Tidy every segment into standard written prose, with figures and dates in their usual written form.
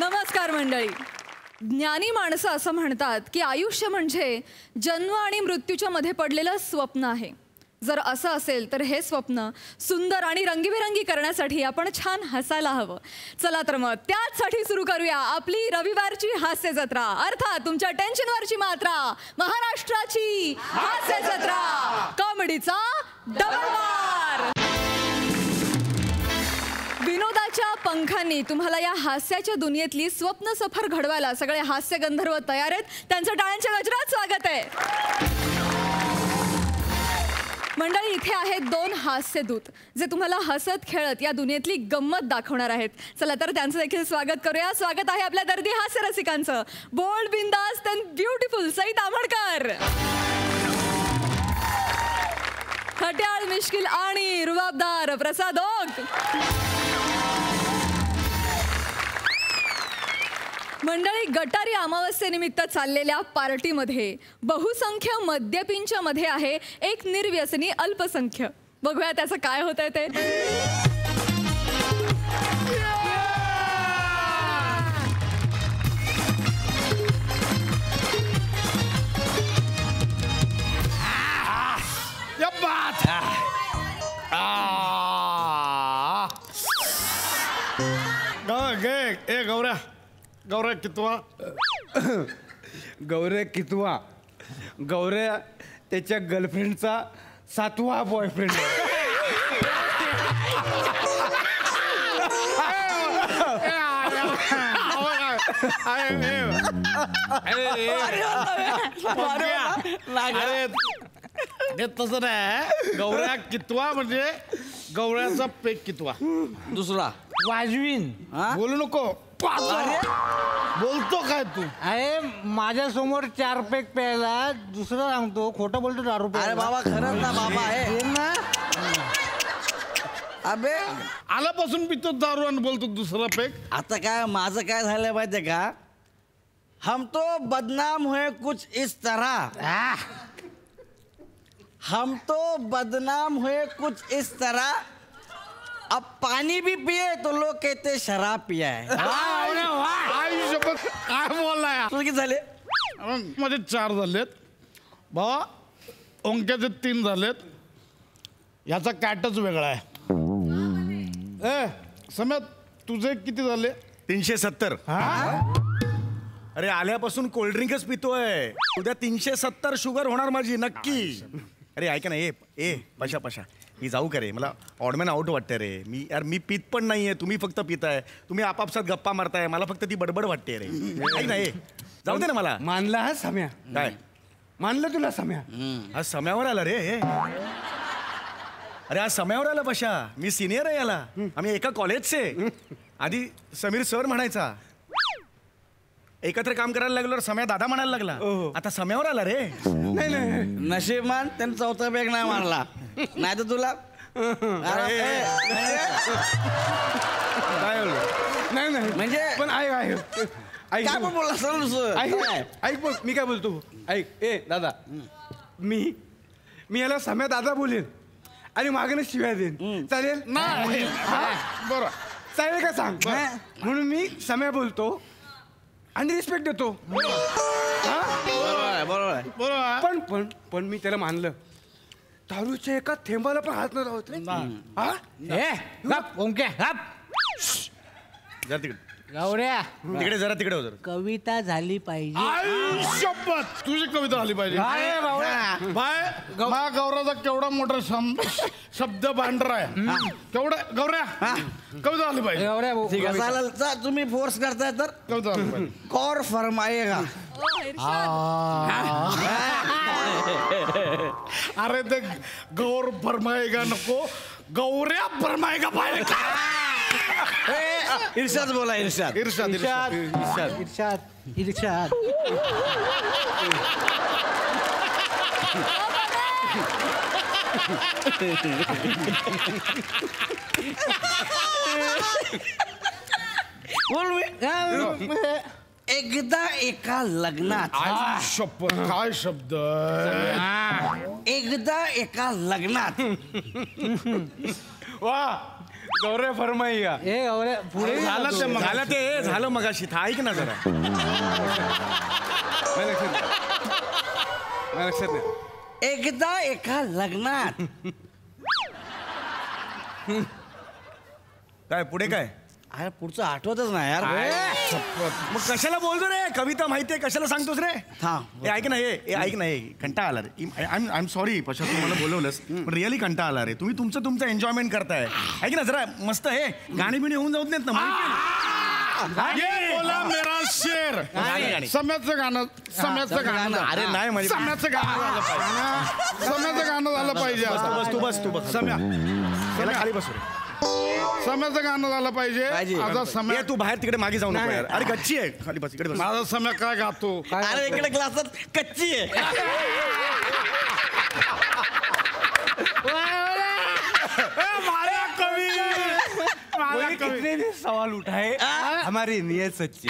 नमस्कार मंडळी. ज्ञानी माणसं असं म्हणतात की आयुष्य म्हणजे जन्म आणि मृत्यूच्या मध्ये पडलेलं स्वप्न आहे. जर असं असेल तर हे स्वप्न सुंदर आणि रंगीबेरंगी करण्यासाठी आपण छान हसायला हवं. चला तर मग त्याचसाठी सुरू करूया आपली रविवारची हास्य जत्रा, अर्थात तुमच्या टेन्शनवरची मात्रा, महाराष्ट्राची हास्य जत्रा, कॉमेडीचा डबल वार. विनोदाच्या पंखांनी तुम्हाला या हास्याच्या दुनियेतली स्वप्न सफर घडवायला सगळे हास्य गंधर्व तयार आहेत. त्यांचं टाळ्यांच्या गजरात स्वागत आहे. मंडळी, इथे आहेत दोन हास्यदूत जे तुम्हाला हसत खेळत या दुनियेतली गंमत दाखवणार आहेत. चला तर त्यांचं देखील स्वागत करूया. स्वागत आहे आपल्या दर्दी हास्य रसिकांचं. बोल्ड, बिंदास अँड ब्युटिफुल सई ताम्हणकर, खट्याळ, मिश्किल आणि रुबाबदार प्रसाद ओक. मंडळी, गटारी अमावस्येनिमित्त चाललेल्या पार्टीमध्ये बहुसंख्य मद्यपींच्या मध्ये आहे एक निर्व्यसनी अल्पसंख्य. बघूया त्याचं काय होतंय ते. गौऱ्या गौऱ्या कितवा? गौऱ्या कितवा? गौऱ्या त्याच्या गर्लफ्रेंडचा 7वा बॉयफ्रेंड. तसं नाही. गौऱ्या कितवा म्हणजे गौऱ्याचा पेक कितवा? दुसरा. वाजवीन. बोलू नको. बोलतो काय तू? अरे माझ्या समोर 4 पेक प्यायला, दुसरं सांगतो खोटं बोलतो 4 रुपये. अरे बाबा खरंच ना बाबा आहे ना. अबे आल्यापासून पितो दारू आणि बोलतो दुसरा पेक. आता काय माझं काय झालंय माहितीये का? हम तो बदनाम हुए कुछ इस तरह, हम तो बदनाम हुए कुछ इस तरह, अब पानी भी पिए तो लोग कहते शराब पिया है. काय बोललाय? तुझं किती झाले? माझे 4 झालेत भावा. ओंक्याचे 3 झालेत. याचा कॅटच वेगळा आहे. सम्या, तुझे किती झाले? 370. अरे आल्यापासून कोल्ड्रिंकच पितोय. उद्या 370 शुगर होणार माझी नक्की. अरे ऐका ना, ए पशा पशा, मी जाऊ का रे? मला ऑडमॅन आउट वाटतं रे. मी पित पण नाहीये, तुम्ही फक्त पिताय. तुम्ही आपापसात गप्पा मारताय, मला फक्त ती बडबड वाटते रे. ऐक ना, जाऊ दे ना मला. मानला हा सम्या? काय मानलं तुला सम्या? आज सम्यावर आला रे. अरे आज सम्यावर आला पशा. मी सिनियर आहे याला. आम्ही एका कॉलेजचे. आधी समीर सर म्हणायचा, एकत्र काम करायला लागलो सम्या दादा म्हणायला लागला. आता सम्यावर आला रे. नाही नशीबमान त्यांनी 4था बॅग नाही मारला, नाही तर तुला काय नाही म्हणजे पण ऐक काय पण बोलला सर. ऐक बघ मी काय बोलतो. ऐक दादा, मी याला सम्या दादा बोलेन आणि मागेने शिव्या देईन. चालेल? बरं चालेल का सांग? म्हणून मी सम्या बोलतो आणि रिस्पेक्ट देतो. बरोबर. पण मी त्याला मानलं. दारूच्या एका थेंबाला पण हात न लावत रे. जरा तिकडे गौऱ्या, तिकडे जरा तिकडे हो जरा. कविता झाली पाहिजे. शपथ तुझी कविता झाली पाहिजे. भाई गौराचा केवढा मोठा शब्द भांडार आहे. केवढा गौऱ्या कविता झाली पाहिजे. ठीक आहे, चालेल. तुम्ही फोर्स करताय तर कविता झाली पाहिजे. कौर फरमाएगा. अरे ते गौर फरमाएगा नको, गौऱ्या फरमाएगा पाहिजे. इर्षाद बोला. इर्षाद. बोल मी. एकदा एका लग्नात. शपथ काय शब्द. एकदा एका लग्नात. वा गौऱ्या फरमाईया. ए गौऱ्या पुढे झालं ते झालं मगाशी था ऐक ना जरा. माझ्या लक्षात नाही. एकदा एका लग्नात काय पुढे काय अरे पुढचं आठवतच नाही यार. मग कशाला बोलतो रे कविता माहितीये कशाला सांगतोस रे. थांब. हे ऐक ना हे ऐक ना हे कंटाळा आला रे. आय एम सॉरी पशा तू मला बोलवलंस पण रिअली कंटाळा आला रे. तुम्ही तुमचं एन्जॉयमेंट करताय. ऐक ना जरा मस्त हे गाणी बिणी होऊन जाऊन देत ना. ये बोला मेरा शेर. गाणी. सम्याचं गाणं सम्याचं गाणं. अरे नाही म्हणजे सम्याचं गाणं झालं पाहिजे. सम्याचं गाणं झालं पाहिजे आता. तू बस सम्या याला खाली बसू रे. सम्याचं गाणं झालं पाहिजे. आता सम्या तू बाहेर तिकडे मागे जाऊ नको यार. अरे गच्ची आहे खाली बस इकडे बस. माझा सम्या काय गातो. अरे इकडे ग्लासात कच्ची आहे. कोई कितने भी सवाल उठाए हमारी नियत सच्ची.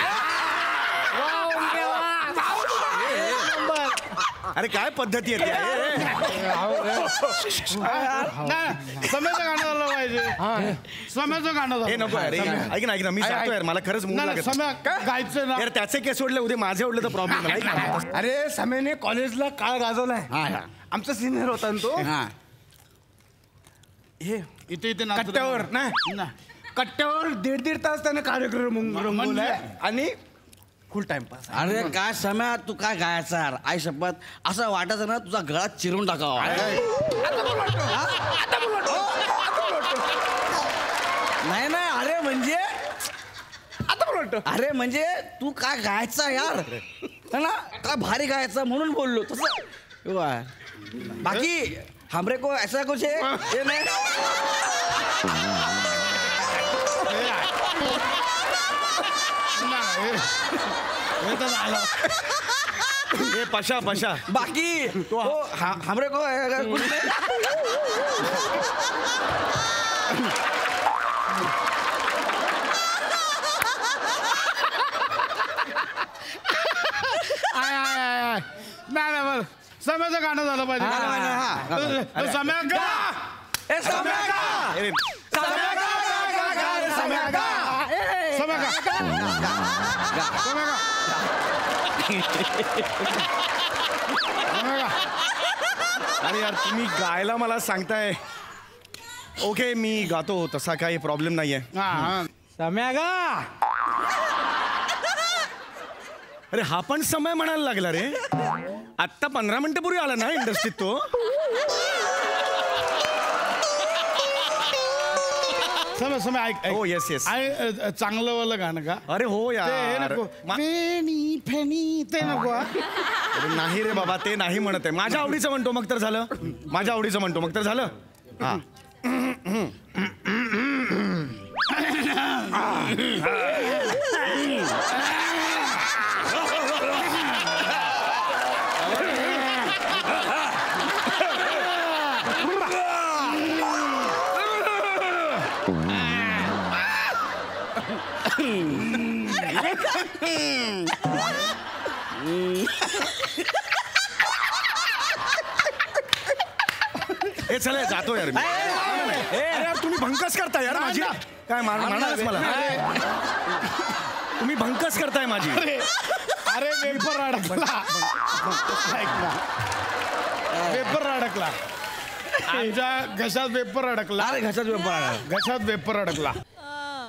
अरे काय पद्धती आहे नाही सम्याचं गाणं झालं पाहिजे. सम्याचं गाणं हे झालं नको यार. ऐक ना मी सांगतो यार मला खरंच मूड नाही लागत. सम्या गायचं ना. यार त्याचे केस सोडले उद्या माझे ओढले तर प्रॉब्लेम. अरे सम्याने कॉलेजला काळ गाजवलाय. आमचा सिनियर होता ना तो. हे इथे इथे नाचतो. कट्ट्यावर नाही कट्ट्यावर 1.5 तास त्याने कार्यक्रम रंगवलाय आणि फुल टाइमपास. अरे काय सम्या तू काय गायचा यार. आई शपथ असं वाटायचं ना तुझा गळा चिरून टाकावा. नाही नाही अरे म्हणजे अरे म्हणजे तू काय गायचा यार है ना. काय भारी गायचा म्हणून बोललो तसं. बाकी हमरे को ऐसा कुछ है ये नहीं. हे तर झालं. हे पशा बाकी तो हमरे को कुछ नहीं. नाही बरं सम्याचं गाणं झालं पाहिजे. सम्या गा. ए सम्या गा. सम्या गा. सम्या गा. सम्या गा. सम्या गा. अरे यार तुम्ही गायला मला सांगताय. ओके मी गातो तसा काही प्रॉब्लेम नाहीये. सम्या गा. अरे हा पण समय म्हणायला लागला रे. आत्ता 15 मिनिटं पूर्वी आला ना इंडस्ट्रीत तो. सम्या ऐक हो येस चांगलं वालं गाणं का. अरे हो ते हे यार नको. फेणी फेणी ते नको. अरे नाही रे बाबा ते नाही म्हणत आहे. माझ्या आवडीचं म्हणतो मग तर झालं. माझ्या आवडीचं म्हणतो मग तर झालं. हा हे चला जातो यार मी. अरे यार तुम्ही भंकस करताय यार माझी. काय मारणारच मला. तुम्ही भंकस करताय माझी. अरे वेपर अडकला. वेपर अडकला. आमच्या घशात वेपर अडकला. अरे घशात व्यापार. घशात वेपर अडकला.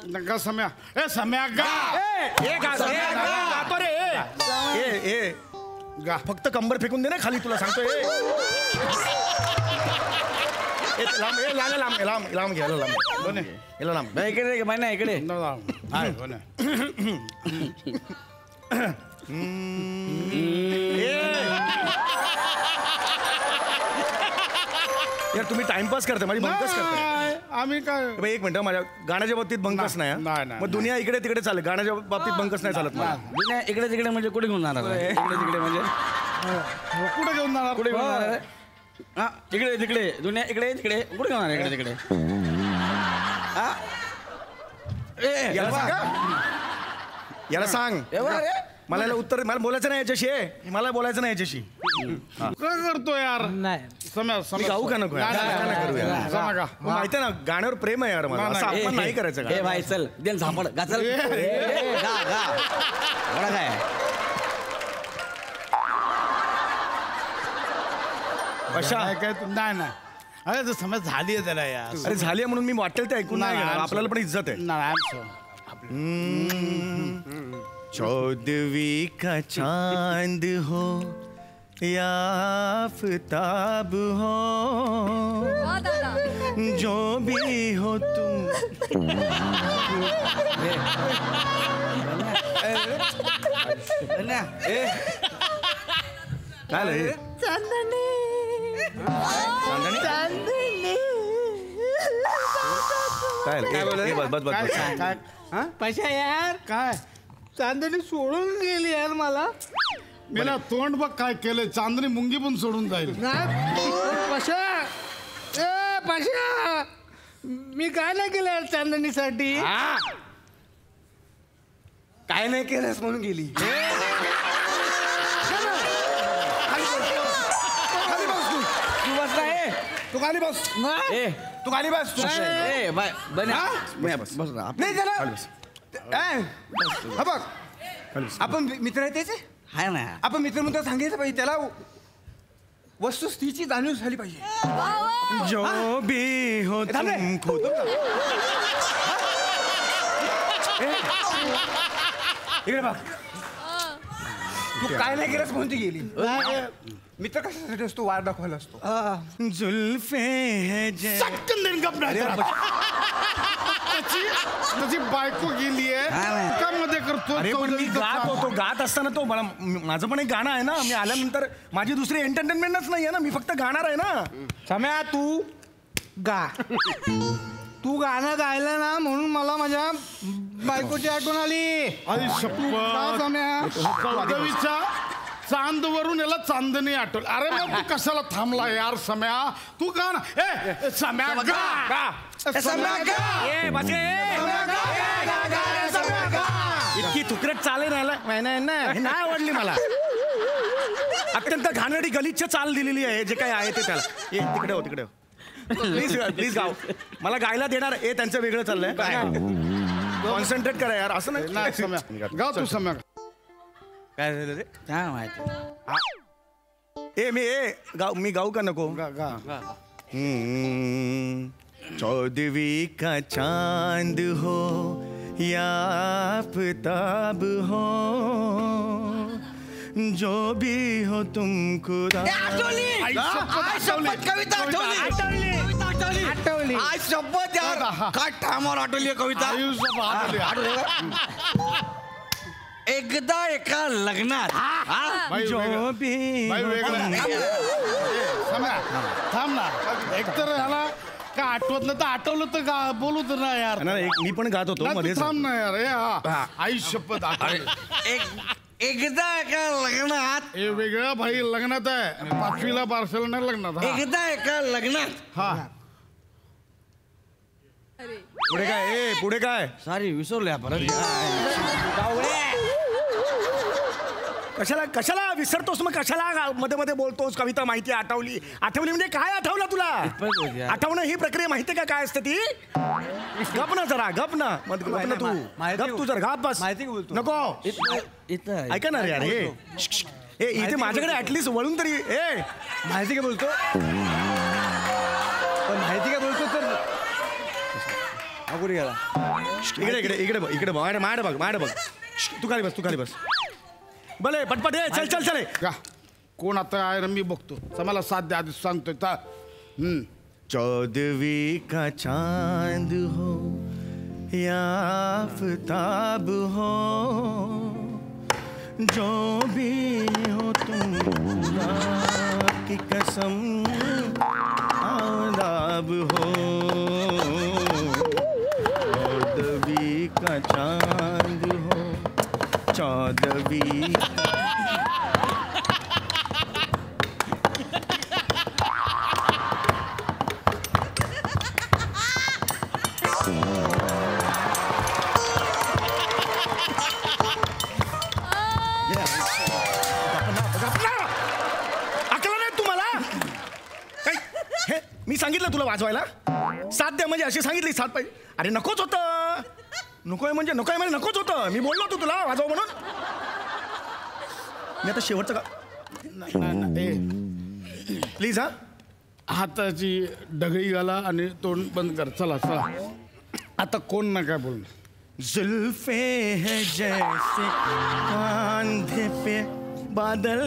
नका सम्या. ए सम्या गा. गातो रे. ए गा. फक्त कंबर फेकून दे ना खाली तुला सांगतोय. लांब घ्या लांब. इकडे महिना इकडे. यार तुम्ही टाइमपास करताय माझी भंकस करताय. आम्ही काय एक मिनिट माझ्या गाण्याच्या बाबतीत भंकस नाही. नाही. मग दुनिया इकडे तिकडे चालेल. गाण्याच्या बाबतीत भंकस नाही चालत मला. दुनिया इकडे तिकडे म्हणजे कुठे घेऊन जाणार. इकडे तिकडे म्हणजे कुठे घेऊन जाणार. कुठे घेऊन जाणार. हा इकडे तिकडे दुनिया इकडे तिकडे कुठे घेऊन जाणार. इकडे तिकडे. हा याला सांग. याला सांग. एवढं रे. मला याला उत्तर मला बोलायचं नाही याच्याशी. मला बोलायचं नाही याच्याशी. काय करतो यार नाही सम्या मी सम्या गाऊ का नको यार? नाही, असं नका करू यार. नाही, जमा का मग माहिती आहे ना गाण्यावर प्रेम आहे यार मला नाही, असं नाही. आपण नाही करायचं ए का? भाई चल देन झापड गा चल गा गा एवढा काय अशा काय तू नाही नाही अरे तर समज झाली आहे त्याला यार अरे झाली म्हणून मी वाटेल ते ऐकून नाही घेणार. आपल्याला पण इज्जत आहे. नाही चौदवी का चांद हो या आफताब हो वा दादा. जो भी हो तुम काय रे? चांदणी? काय रे? ए, बस बस बस बस. पशा यार काय चांदणी सोडून गेली यार मला मेला तोंड बघ काय केलंय चांदणी मुंगी पण सोडून जाईल नाही पशा ए पशा मी काय नाही केलं यार चांदणीसाठी काय नाही केलंस म्हणून गेली तू बस ना ए तू खाली बस ए तू खाली बस ए बाय बन्या बस बस ना नाही त्याला ए, हा बघ आपण मित्र आहे त्याचे हाय ना आपण मित्र म्हणतो सांगायचं पाहिजे त्याला वस्तुस्थितीची जाणीव झाली पाहिजे जो भी हो थांब रे. तुम खुद इकडे बघ तू काय नाही केलंस म्हणून ती गेली मित्र कशासाठी असतो वाट दाखवायला असतो जुल्फे है जय चटकन देईन गप नाही त्याची बायको गेली आहे का मध्ये करतो अरे पण मी गात होतो गात असताना तो मला माझं पण एक गाणं आहे ना मी आल्यानंतर माझी दुसरी एंटरटेनमेंटच नाही आहे ना मी फक्त गाणार आहे ना सम्या तू गा तू गाणं गायलं ना म्हणून मला माझ्या बायकोची आठवण आली आई का शपथ सम्या चौदवीच्या चांदवरून याला चांदणी आठवल अरे मग तू कशाला थांबला यार सम्या तू गा ना ए सम्या गा सम्या गा ए बस रे, ए. इतकी तुकरट चाले नाही आवडली मला अत्यंत घाणेरडी गलिच्छ चाल दिलेली आहे जे काही आहे ते त्याला ए तिकडे हो तिकडे हो प्लीज प्लीज गाव मला गायला देणार ए त्यांचं वेगळं चाललंय कॉन्सन्ट्रेट करा यार असं नाही नाही सम्या गा तू सम्या काय झालं रे काय माहिती मी गाऊ का नको गा गा चौदवी का चांद हो या आफताब हो जो भी हो तुम खुदा आई शपथ कविता आठवली आज शपथ यार काय ठामावर आठवली कविता आयुष्य आठवली का? एकदा एका लग्नात बाई जो वेगळं. भी बाई वेगळं. सम्या, थांब ना एकतर ह्याला का आठवत नाही तर आठवलं तर बोलू तर ना यार नाही, मी पण गात होतो नाही, मध्ये तू थांब ना यार हा आई शपथ आठवलं. एकदा एका लग्नात हे वेगळं भाई लग्नात आहे 5वीला बारसेलोना लग्नात हा. एकदा एका लग्नात हा पुढे काय पुढे काय सॉरी विसरलो परत कशाला कशाला विसरतोस मग कशाला मध्ये मध्ये बोलतोस कविता माहिती आठवली म्हणजे काय आठवलं तुला आठवणं ही प्रक्रिया माहिती का काय असते ती गप ना जरा गप ना मग गप ना तू गप तू जर गप बस माहिती का बोलतो? नको इथं ऐका ना यार हे इथे माझ्याकडे ऍटलीस्ट वळून तरी माहिती का बोलतो पण माहिती का बोलतो तर अगोरी गेला इकडे इकडे इकडे बघ इकडे बघ माड बघ तू खाली बस भले पटपट चल चल चल का कोण आता आहे ना मी बघतो मला साथ द्या आधी सांगतोय चौदवी का चांद हो या आफताब हो जो भी हो तुम खुदा की कसम आदाब हो चौदवी का चांद हो चौदवी सांगितलं तुला वाजवायला? साथ द्या म्हणजे अशी सांगितली, साथ पाहिजे. अरे नकोच होतं, नकोय म्हणजे नकोच होतं. मी बोललो होतो तुला वाजव म्हणून. मी आता शेवटचं प्लीज हा हाताची डगळी घाला आणि तोंड बंद कर. चला चला, आता कोण ना काय बोल. जुल्फे है जैसे कांधे पे बादल.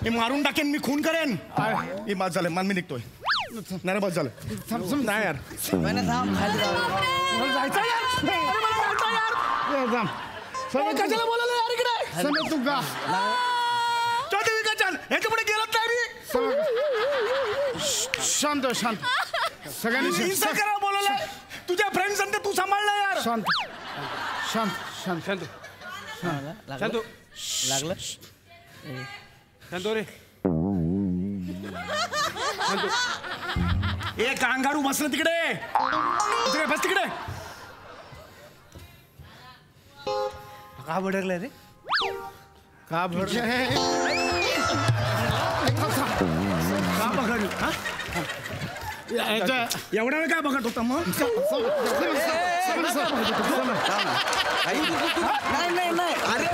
मी मारून टाकेन, मी खून करेन. हे बाद झालं, मान मी निघतोय. नाही बस झालं. नाही यार, कशाला बोलायला यार इकडे? समय तू गा. ह्याच्या पुढे गेलत नाही मी. शांत शांत, सगळ्यांनी करा बोलायला. तुझ्या फ्रेंड्स तू सांभाळला यार. शांत शांत शांत शांतो शांतो लागलं. शांतो रे. ए कांगारू बसलं तिकडे. बस तिकडे. का भडकलाय रे? का भर का बघड? एवढा वेळ काय बघत होता मग? नाही अरे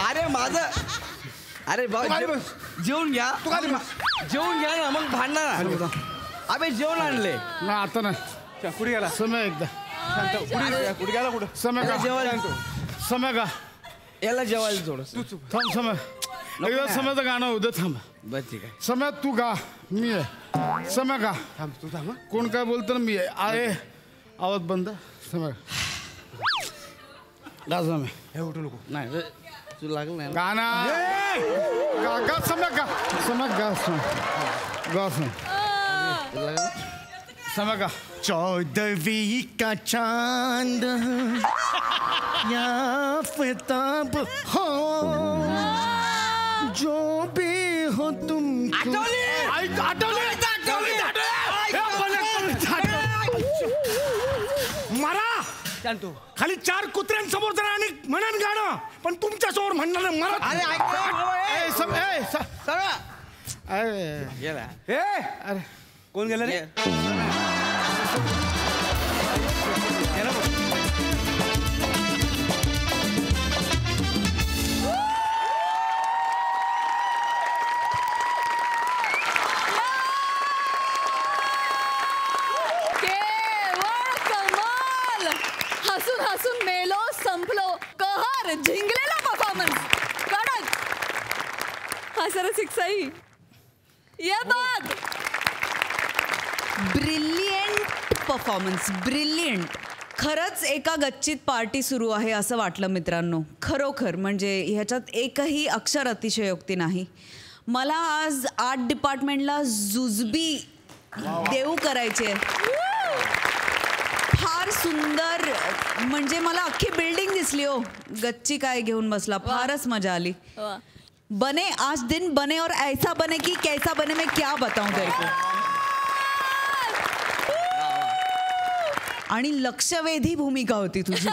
अरे माझं अरे जेवून घ्या. जेवून घ्या ना, मग भांडणार ना. अबे जेवण आणले ना आता नाही. कुठे गेला समय एकदा. कुठे गेला कुठं? समय का जेवायला समय का याला जेवायला थोडस. थांब समय. एकदा समयचं गाणं उद्या थांब. बस ठीक आहे. समय तू गा, मी आहे. समय का थांब तू थांब. कोण काय बोलतो ना मी आहे. आवाज बंद. समय गा. समय हे उठू नको. नाही तू लागलं नाही ना? गाना गा गा. समय गा. समय गा. गा समय. समय गा. 14वीं का चांद याफ्ताब हो, जो भी हो तुम. मारा शांतो. खाली 4 कुत्र्यांसमोर जरा आणि म्हणन गाणं, पण तुमच्या समोर म्हणणार मला. अरे ए, समय गेला. हे अरे कोण गेला रे? हसून हसून मेलो, संपलो, कहर झिंगलेला परफॉर्मन्स. कडक. हा सरच शिक्षाई. ये बघ. Brilliant performance, brilliant. खरंच एका गच्चीत पार्टी सुरू आहे असं वाटलं मित्रांनो. खरोखर म्हणजे ह्याच्यात एकही अक्षर अतिशयोक्ती नाही. मला आज आर्ट डिपार्टमेंटला जुजबी देऊ करायचे. फार सुंदर, म्हणजे मला अख्खी बिल्डिंग दिसली हो. गच्ची काय घेऊन बसला, फारच मजा आली. बने आज दिन बने और ऐसा बने कि कैसा बने मैं क्या बताऊं तेरे को. आणि लक्षवेधी भूमिका होती तुझी.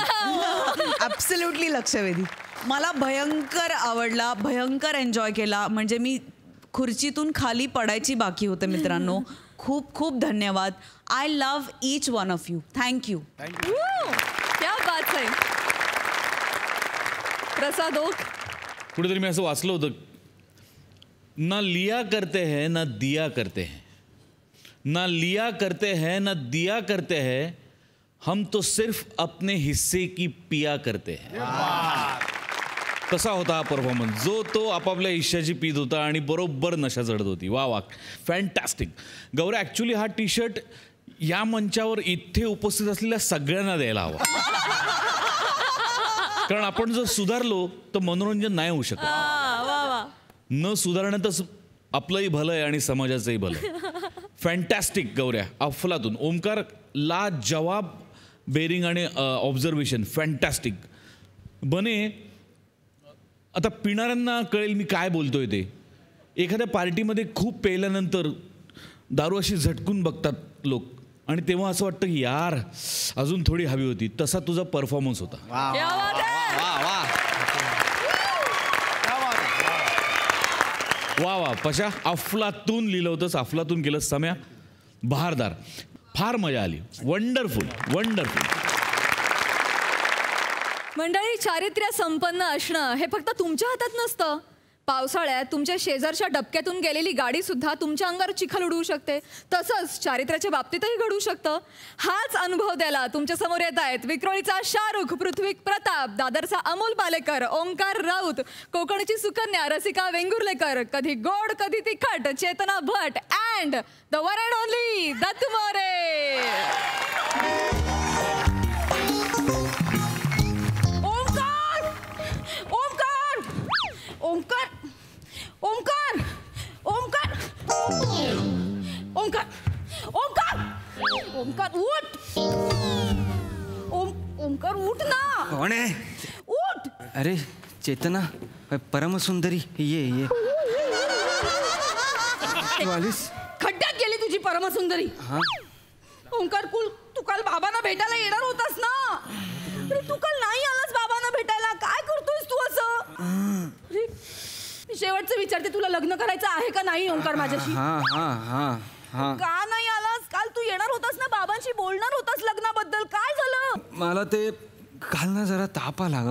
ॲब्सोल्युटली लक्षवेधी. मला भयंकर आवडला, भयंकर एन्जॉय केला. म्हणजे मी खुर्चीतून खाली पडायची बाकी होते मित्रांनो. खूप खूप धन्यवाद. I love each one of you. Thank you. क्या बात आहे. प्रसाद ओक. कुठेतरी मी असं वाचलं होतं, ना लिया करते हैं ना दिया करते हैं, ना लिया करते हैं ना दिया करते हैं, हम तो सिर्फ अपने हिस्से की पिया करते हैं. तसा होता हा परफॉर्मन्स, जो तो आपापल्या हिश्श्याची पीत होता आणि बरोबर नशा चढत होती. वा वा, फॅन्टॅस्टिक. गौऱ्या, ॲक्च्युली हा टी शर्ट या मंचावर इथे उपस्थित असलेल्या सगळ्यांना द्यायला हवा. कारण आपण जर सुधारलो तर मनोरंजन नाही होऊ शकत. न सुधारण्यातच आपलंही भलं आहे आणि समाजाचंही भलं आहे. फॅन्टॅस्टिक गौऱ्या, अफलातून. ओमकार, ला जवाब, बेरिंग आणि ऑब्झर्वेशन फॅन्टॅस्टिक. बने, आता पिणाऱ्यांना कळेल मी काय बोलतोय ते. एखाद्या पार्टीमध्ये खूप पेल्यानंतर दारू अशी झटकून बघतात लोक आणि तेव्हा असं वाटतं की यार अजून थोडी हवी होती. तसा तुझा परफॉर्मन्स होता. वा वा पशा, अफलातून लिहिलं होतंस, अफलातून केलं. सम्या, बहारदार, फार मजा आली. Wonderful wonderful. मंडळी, चारित्र्य संपन्न असणं हे फक्त तुमच्या हातात नसतं. पावसाळ्यात तुमच्या शेजारच्या डबक्यातून गेलेली गाडी सुद्धा तुमच्या अंगावर चिखल उडवू शकते. तसंच चारित्र्याच्या बाबतीतही घडू शकतं. हाच अनुभव द्यायला तुमच्या समोर येत आहेत विक्रोळीचा शाहरुख, पृथ्वी प्रताप, दादरचा अमोल पालेकर, ओंकार राऊत, कोकणची सुकन्या रसिका वेंगुर्लेकर, कधी गोड कधी तिखट Chetna Bhatt and the one and only Dattu More. Omkar Omkar Omkar Omkar Omkar Omkar उठ. ओंकार उठ ना. कोण आहे? उठ. अरे चेतना, परमसुंदरी, ये तू आलीस? खड्ड्यात गेली तुझी परमसुंदरी. ओंकार, तू काल बाबांना भेटायला येणार होतास ना. अरे तू काल नाही आलास बाबांना भेटायला. काय करतोयस तू असं? मी शेवटचं विचारते, तुला लग्न करायचं आहे का नाही ओंकार माझ्याशी? का नाही आलास? काल तू येणार होतास ना, बाबांशी बोलणार होतास लग्नाबद्दल. काय झालं? मला ते काल ना जरा ताप आला ग.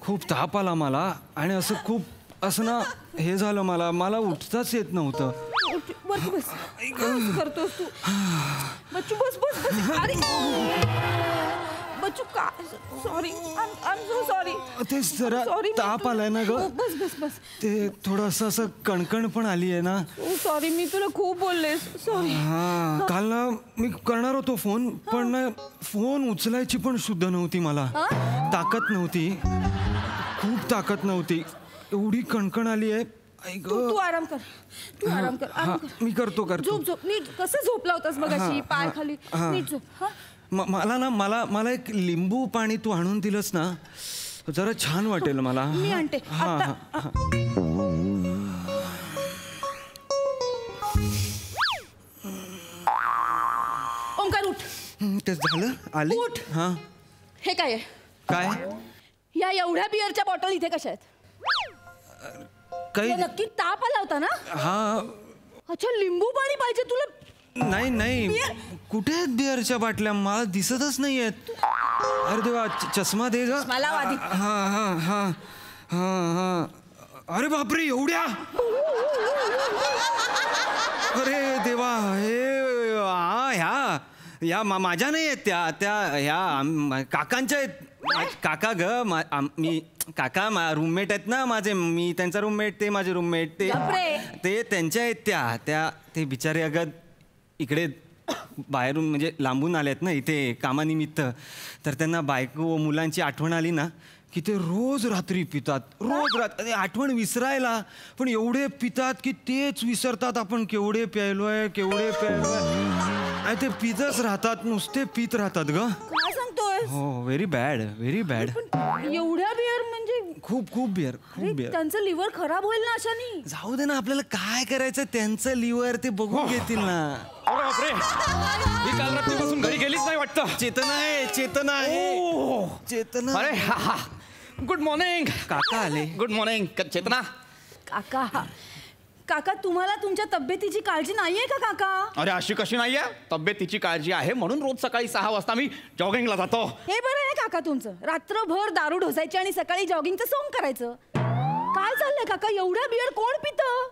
खूप ताप आला मला आणि असं खूप असं ना हे झालं, मला उठताच येत नव्हतं. बस करतोस तू. बच्चू बस बस बस. अरे बच्चू, का sorry, I am so sorry. ते जरा ताप आलाय ना ग. बस बस बस. ते थोडंसं असं कणकण पण आली आहे ना. सॉरी, मी तुला खूप बोलले. सॉरी. काल ना मी करणार होतो फोन, पण ना फोन उचलायची पण शुद्ध नव्हती मला. ताकद नव्हती, खूप ताकद नव्हती. एवढी कणकण आली आहे. तू आराम कर, तू आराम कर. मी करतो. झोप. नीट कसं झोपला होतास मगाशी, पाय खाली. नीट झोप. मला एक लिंबू पाणी तू आणून दिलंस ना, जरा छान वाटेल मला. मी आणते. ओंकार उठ. ते झालं आले. उठ. हे काय आहे? काय? या एवढ्या बिअरच्या बॉटल इथे कशा आहेत? काही नक्की ताप आला होता ना? अच्छा, लिंबू पाणी पाहिजे तुला? नाही. कुठे आहेत बिअरच्या बाटल्या? मला दिसतच नाही आहेत. अरे देवा, चष्मा दे ग. मला आधी. अरे बापरे, एवढ्या? अरे देवा, ह्या माझ्या नाही आहेत त्या ह्या काकांच्या आहेत. काका ग, मी काका रूममेट आहेत ना माझे. मी त्यांचा रूममेट, ते माझे रूममेट. ते त्यांच्या आहेत त्या ते बिचारे अगं इकडे बाहेरून म्हणजे लांबून आलेत ना इथे कामानिमित्त. तर त्यांना बायको मुलांची आठवण आली ना की ते रोज रात्री पितात. रोज रात्री आठवण विसरायला, पण एवढे पितात की तेच विसरतात आपण केवढे प्यायलोय. आणि ते पितच राहतात, नुसते पित राहतात ग. काय सांगतोय? हो, व्हेरी बॅड. एवढ्या बिअर म्हणजे खूप बिअर. त्यांचं लिव्हर खराब होईल ना अशानी. जाऊ दे ना, आपल्याला काय करायचं त्यांचं लिव्हर, ते बघून घेतील ना. बापरे, ही काल रात्रीपासून घरी गेलीच नाही वाटतं. चेतना आहे. अरे गुड मॉर्निंग. काका आले. गुड मॉर्निंग चेतना. काका, तुम्हाला तुमच्या तब्येतीची काळजी नाहीये का काका? अरे अशी कशी नाहीये, तब्येतीची काळजी आहे म्हणून रोज सकाळी 6 वाजता मी जॉगिंगला जातो. हे बरं आहे काका तुमचं. रात्रभर दारू ढोसायची आणि सकाळी जॉगिंगचं सोंग करायचं. काय चाललंय काका? एवढ्या बिअर कोण पितं?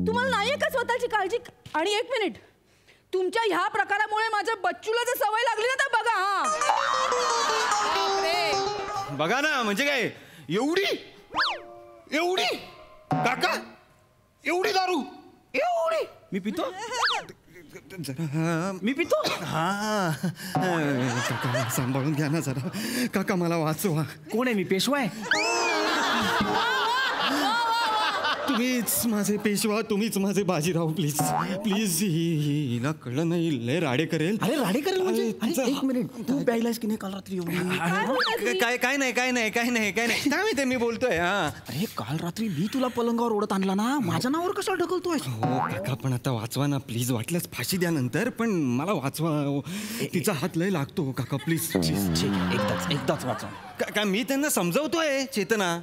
तुम्हाला नाहीये का स्वतःची काळजी? आणि एक मिनिट, तुमच्या ह्या प्रकारामुळे माझ्या बच्चूला जर सवय लागली ना तर बघा. बघा ना, म्हणजे काय एवढी एवढी काका एवढी दारू एवढी मी पितो मी पितो. हा काका सांभाळून घ्या ना जरा. काका मला वाचवा. कोण आहे मी पेशवा आहे? तुम्हीच माझे पेशवा, तुम्हीच माझे बाजीराव. Please please. हिला कळलं नाही, लय राडे करेल. अरे राडे करेल म्हणजे? अरे, एक मिनिट, तू प्यायलास की नाही काल रात्री एवढी? काय नाही काय माहिती मी बोलतोय. हा अरे काल रात्री मी तुला पलंगावर ओढत आणला ना, माझ्या नावावर कशाला ढकलतोय? हो काका, पण आता वाचवा ना प्लीज. वाटल्यास फाशी द्या नंतर, पण मला वाचवा. तिचा हात लय लागतो काका, प्लीज. एकदाच वाचव. का मी त्यांना समजवतोय. चेतना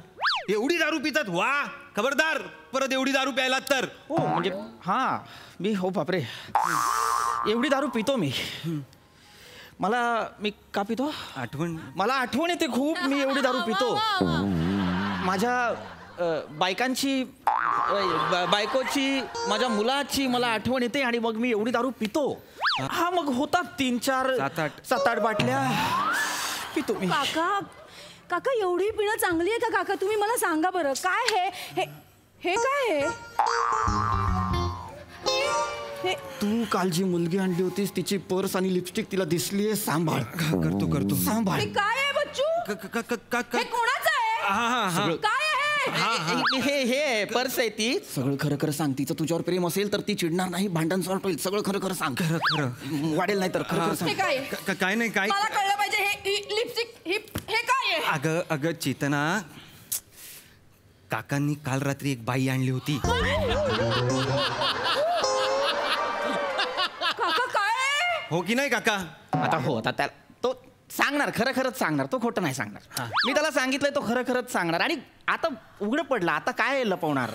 एवढी दारू पितात, वा खबरदार परत एवढी दारू प्यायलात तर. हो म्हणजे हा मी, हो बापरे, एवढी दारू पितो मी. मी का पितो? मला आठवण येते खूप. मी एवढी दारू पितो. माझ्या बायकांची, बायकोची, माझ्या मुलाची मला आठवण येते आणि मग मी एवढी दारू पितो. हा मग होतात 3, 4, 7, 8 बाटल्या पितो मी. काका एवढी पिणं चांगली आहे का काका? तुम्ही मला सांगा बरं, काय हे काय आहे? तू काल जी मुलगी आणली होतीस तिची पर्स आणि लिपस्टिक तिला दिसलीये. सांभाळ. करतो सांभाळ. हे काय आहे बच्चू? हे कोणाचं आहे? काय आहे? हे पर्स आहे ती. सगळं खरं सांग. तिचं तुझ्यावर प्रेम असेल तर ती चिडणार नाही, भांडण सॉल्व होईल. सगळं खरं सांग. खरं वाढेल नाही तर खरं सांग. काय नाही काय. मला कळलं पाहिजे. हे लिपस्टिक हे काय आहे? अगं चेतना, काकांनी काल रात्री एक बाई आणली होती. काका काय? हो की नाही काका? आता तो सांगणार, खरंच सांगणार. तो खोटं नाही सांगणार. मी त्याला सांगितलंय, तो खरंच सांगणार. आणि आता उघडं पडलं, आता काय लपवणार?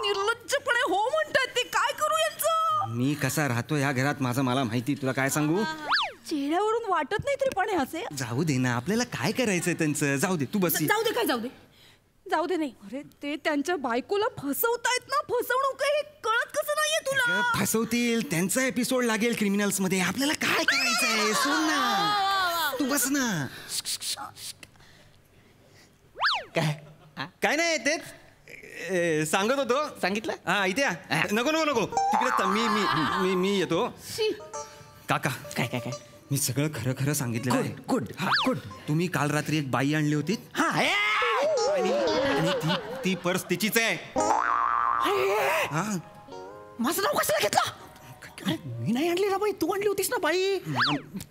निर्लज्जपणे हो म्हणतात ते. काय करू यांचं? मी कसा राहतो या घरात माझं मला माहिती. तुला काय सांगू? चेहऱ्यावरून वाटत नाही तरी पण असे. जाऊ दे ना, आपल्याला काय करायचंय त्यांचं. जाऊ दे, तू बस. जाऊ दे नाही. अरे ते त्यांच्या बायकोला फसवतायत ना. फसवणूक हे कळत कसं नाहीये तुला? फसवतील, त्यांचा एपिसोड लागेल क्रिमिनल्स मध्ये. आपल्याला काय करायचंय? सोड ना, तू बस ना. काय नाही तेच सांगत होतो. सांगितलं? हा इथे नको तिकडे मी येतो. काका काय मी सगळं खरं सांगितलं आहे. गुड. तुम्ही काल रात्री एक बाई आणली होती. आणि ती पर्स तिचीच आहे. माझं नाव कशाला घेतलं? मी नाही आणली ना बाई, तू आणली होतीस ना बाई.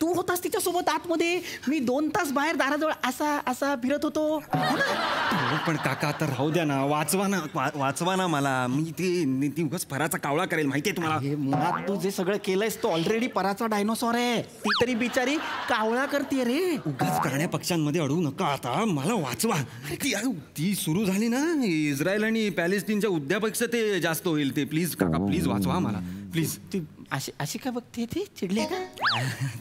तू होतास तिच्यासोबत आतमध्ये. मी 2 तास बाहेर दाराजवळ असा फिरत होतो. पण काका आता राहू द्या ना. वाचवा ना मला. मी ती उगाच पराचा कावळा करेल, माहितीये तुम्हाला. मुळात तू जे सगळं केलंयस तो ऑलरेडी पराचा डायनोसॉर आहे. ती तरी बिचारी कावळा करते रे. उगाच करण्या पक्षांमध्ये अडवू नका. आता मला वाचवा. ती सुरू झाली ना, इस्रायल आणि पॅलेस्टीनच्या उद्यापेक्षा ते जास्त होईल. ते प्लीज काका, प्लीज वाचवा मला प्लीज. ती अशी काय बघते? ती चिडली का?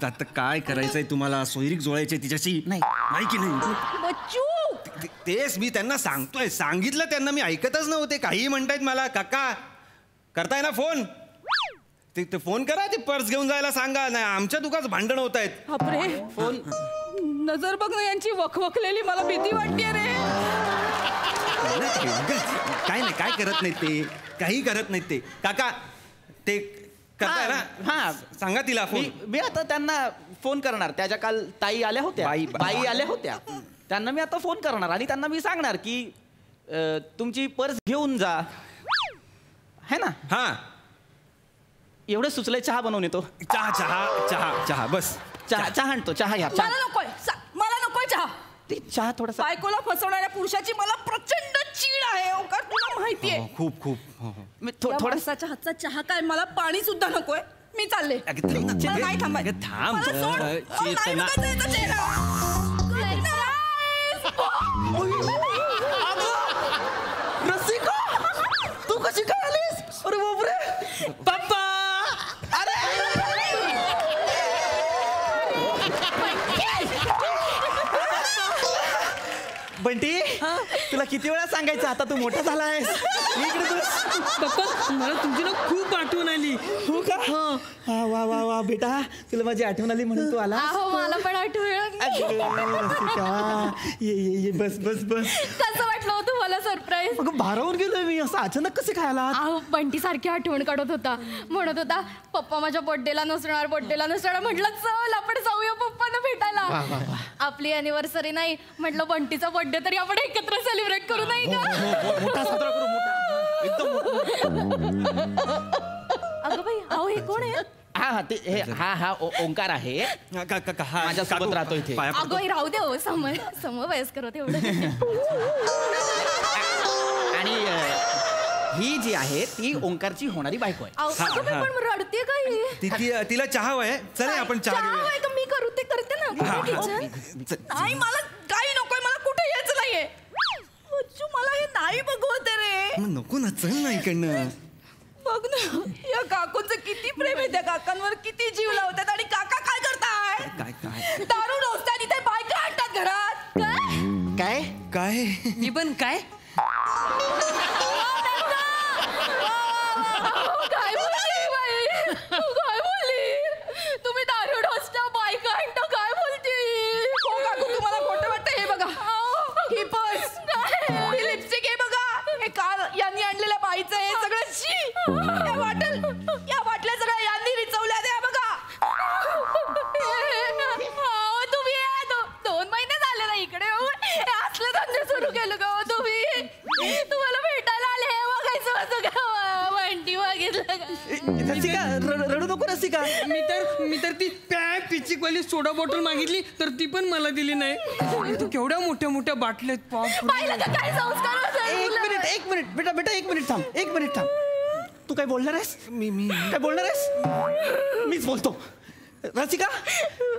आता काय करायचंय तुम्हाला? सोयरीक जोडायचे तिच्याशी? नाही की नाही? बच्चू, तेच मी त्यांना सांगतोय. सांगितलं त्यांना, मी ऐकतच नव्हते. काही म्हणतायत मला. काका करताय ना फोन? ते फोन करा. ते पर्स घेऊन जायला सांगा. नाही आमच्या दुकानात भांडण होत आहेत. बापरे, फोन नजर बघ ना यांची वखवखलेली. मला भीती वाटते रे. काय नाही, काय करत नाहीत ते. काही करत नाहीत ते. काका ते करताय ना? हा सांगा तिला फोन. मी आता त्यांना फोन करणार. त्याच्या काल ताई आल्या होत्या, बाई आल्या होत्या. त्यांना मी आता फोन करणार आणि त्यांना मी सांगणार की तुमची पर्स घेऊन जा, है ना? हा एवढं सुचलंय. चहा बनवून येतो. चहा बस. चहा आणतो. चहा घ्या. मला नकोय चहा. चहा थोडासा. बायकोला फसवणाऱ्या पुरुषाची मला प्रचंड चीड आहे. ओंकार, तुला माहितीये. खूप थोडासाच्या हातचा चहा काय, मला पाणी सुद्धा नकोय. मी चालले. नाही थांबायचं. थांब. रसिका, तू कशी काय आलीस? अरे बापरे. पप्पा, बंटी तुला किती वेळा सांगायचं, आता तू मोठा झालायस. इकडे पप्पा मला तुमची ना खूप आठवण आली. हो का? हा वा वा वा बेटा, तुला माझी आठवण आली म्हणून तू आला. मला पण आठवण. ये बस बस बस. कसं वाटलं होतं मला सरप्राईज? अगं भारावून गेलोय मी, असं अचानक कसे काय आला? बंटी सारखी आठवण काढत होता, म्हणत होता पप्पा माझ्या बर्थडेला नसणार. म्हटलं चल आपण जाऊया पप्पांना भेटायला. आपली अॅनिव्हर्सरी नाही म्हटलं, बंटीचा बर्थडे तरी आपण एकत्र सेलिब्रेट करू नाही का? मोठा साजरा करू, मोठा एकदम. अगं बाई अहो हे कोण आहे? हा ओंकार आहे, माझ्यासोबत राहतो इथे. अगं राहू दे हो, समवयस्कर होते एवढं. आणि ही जी आहे ती ओंकारची होणारी बायको आहे. पण रडते काही. तिला चहा आहे, चल आपण चहा घेऊया. का मी करू ते करते ना. नाही मला काही नकोय, मला कुठे यायचं नाहीये. मला हे नाही बघवत रे. नको ना, चल ना इकडनं. बघ ना या काकूंचं किती प्रेम आहे, त्या काकांवर किती जीव लावतात. आणि काका काय करताय? काय दारू डोसतात, इथे बायका आणतात घरात. काय काय मी पण काय काय बोलली? तुम्ही दारू डोसता, बायका आणता, काय बोलते? हो काकू तुम्हाला खोटं वाटतं? हे बघा, ही पर्स, ही लिपस्टिक, हे बघा, हे काल यांनी आणलेल्या बाईचं हे सगळं शी. या बाटल्या सगळ्या यांनी रिचवल्या. द्या बघा. तुम्ही 2 महिने झाले ना इकडे असले धंदे सुरू केलं का तुम्ही? तुम्हाला भेटायला आले हे बघायचं होतं का? बंटी बघितलं का? रसिका रडू नको रसिका. मी तर ती पिचिकवाली सोडा बॉटल मागितली तर ती पण मला दिली नाही. तू केवढ्या मोठ्या मोठ्या बाटल्यात पाहिलं का काय संस्कार होतात? एक मिनिट बेटा एक मिनिट थांब. तू काय बोलणार आहेस? मी काय बोलणार आहेस? मीच बोलतो. रसिका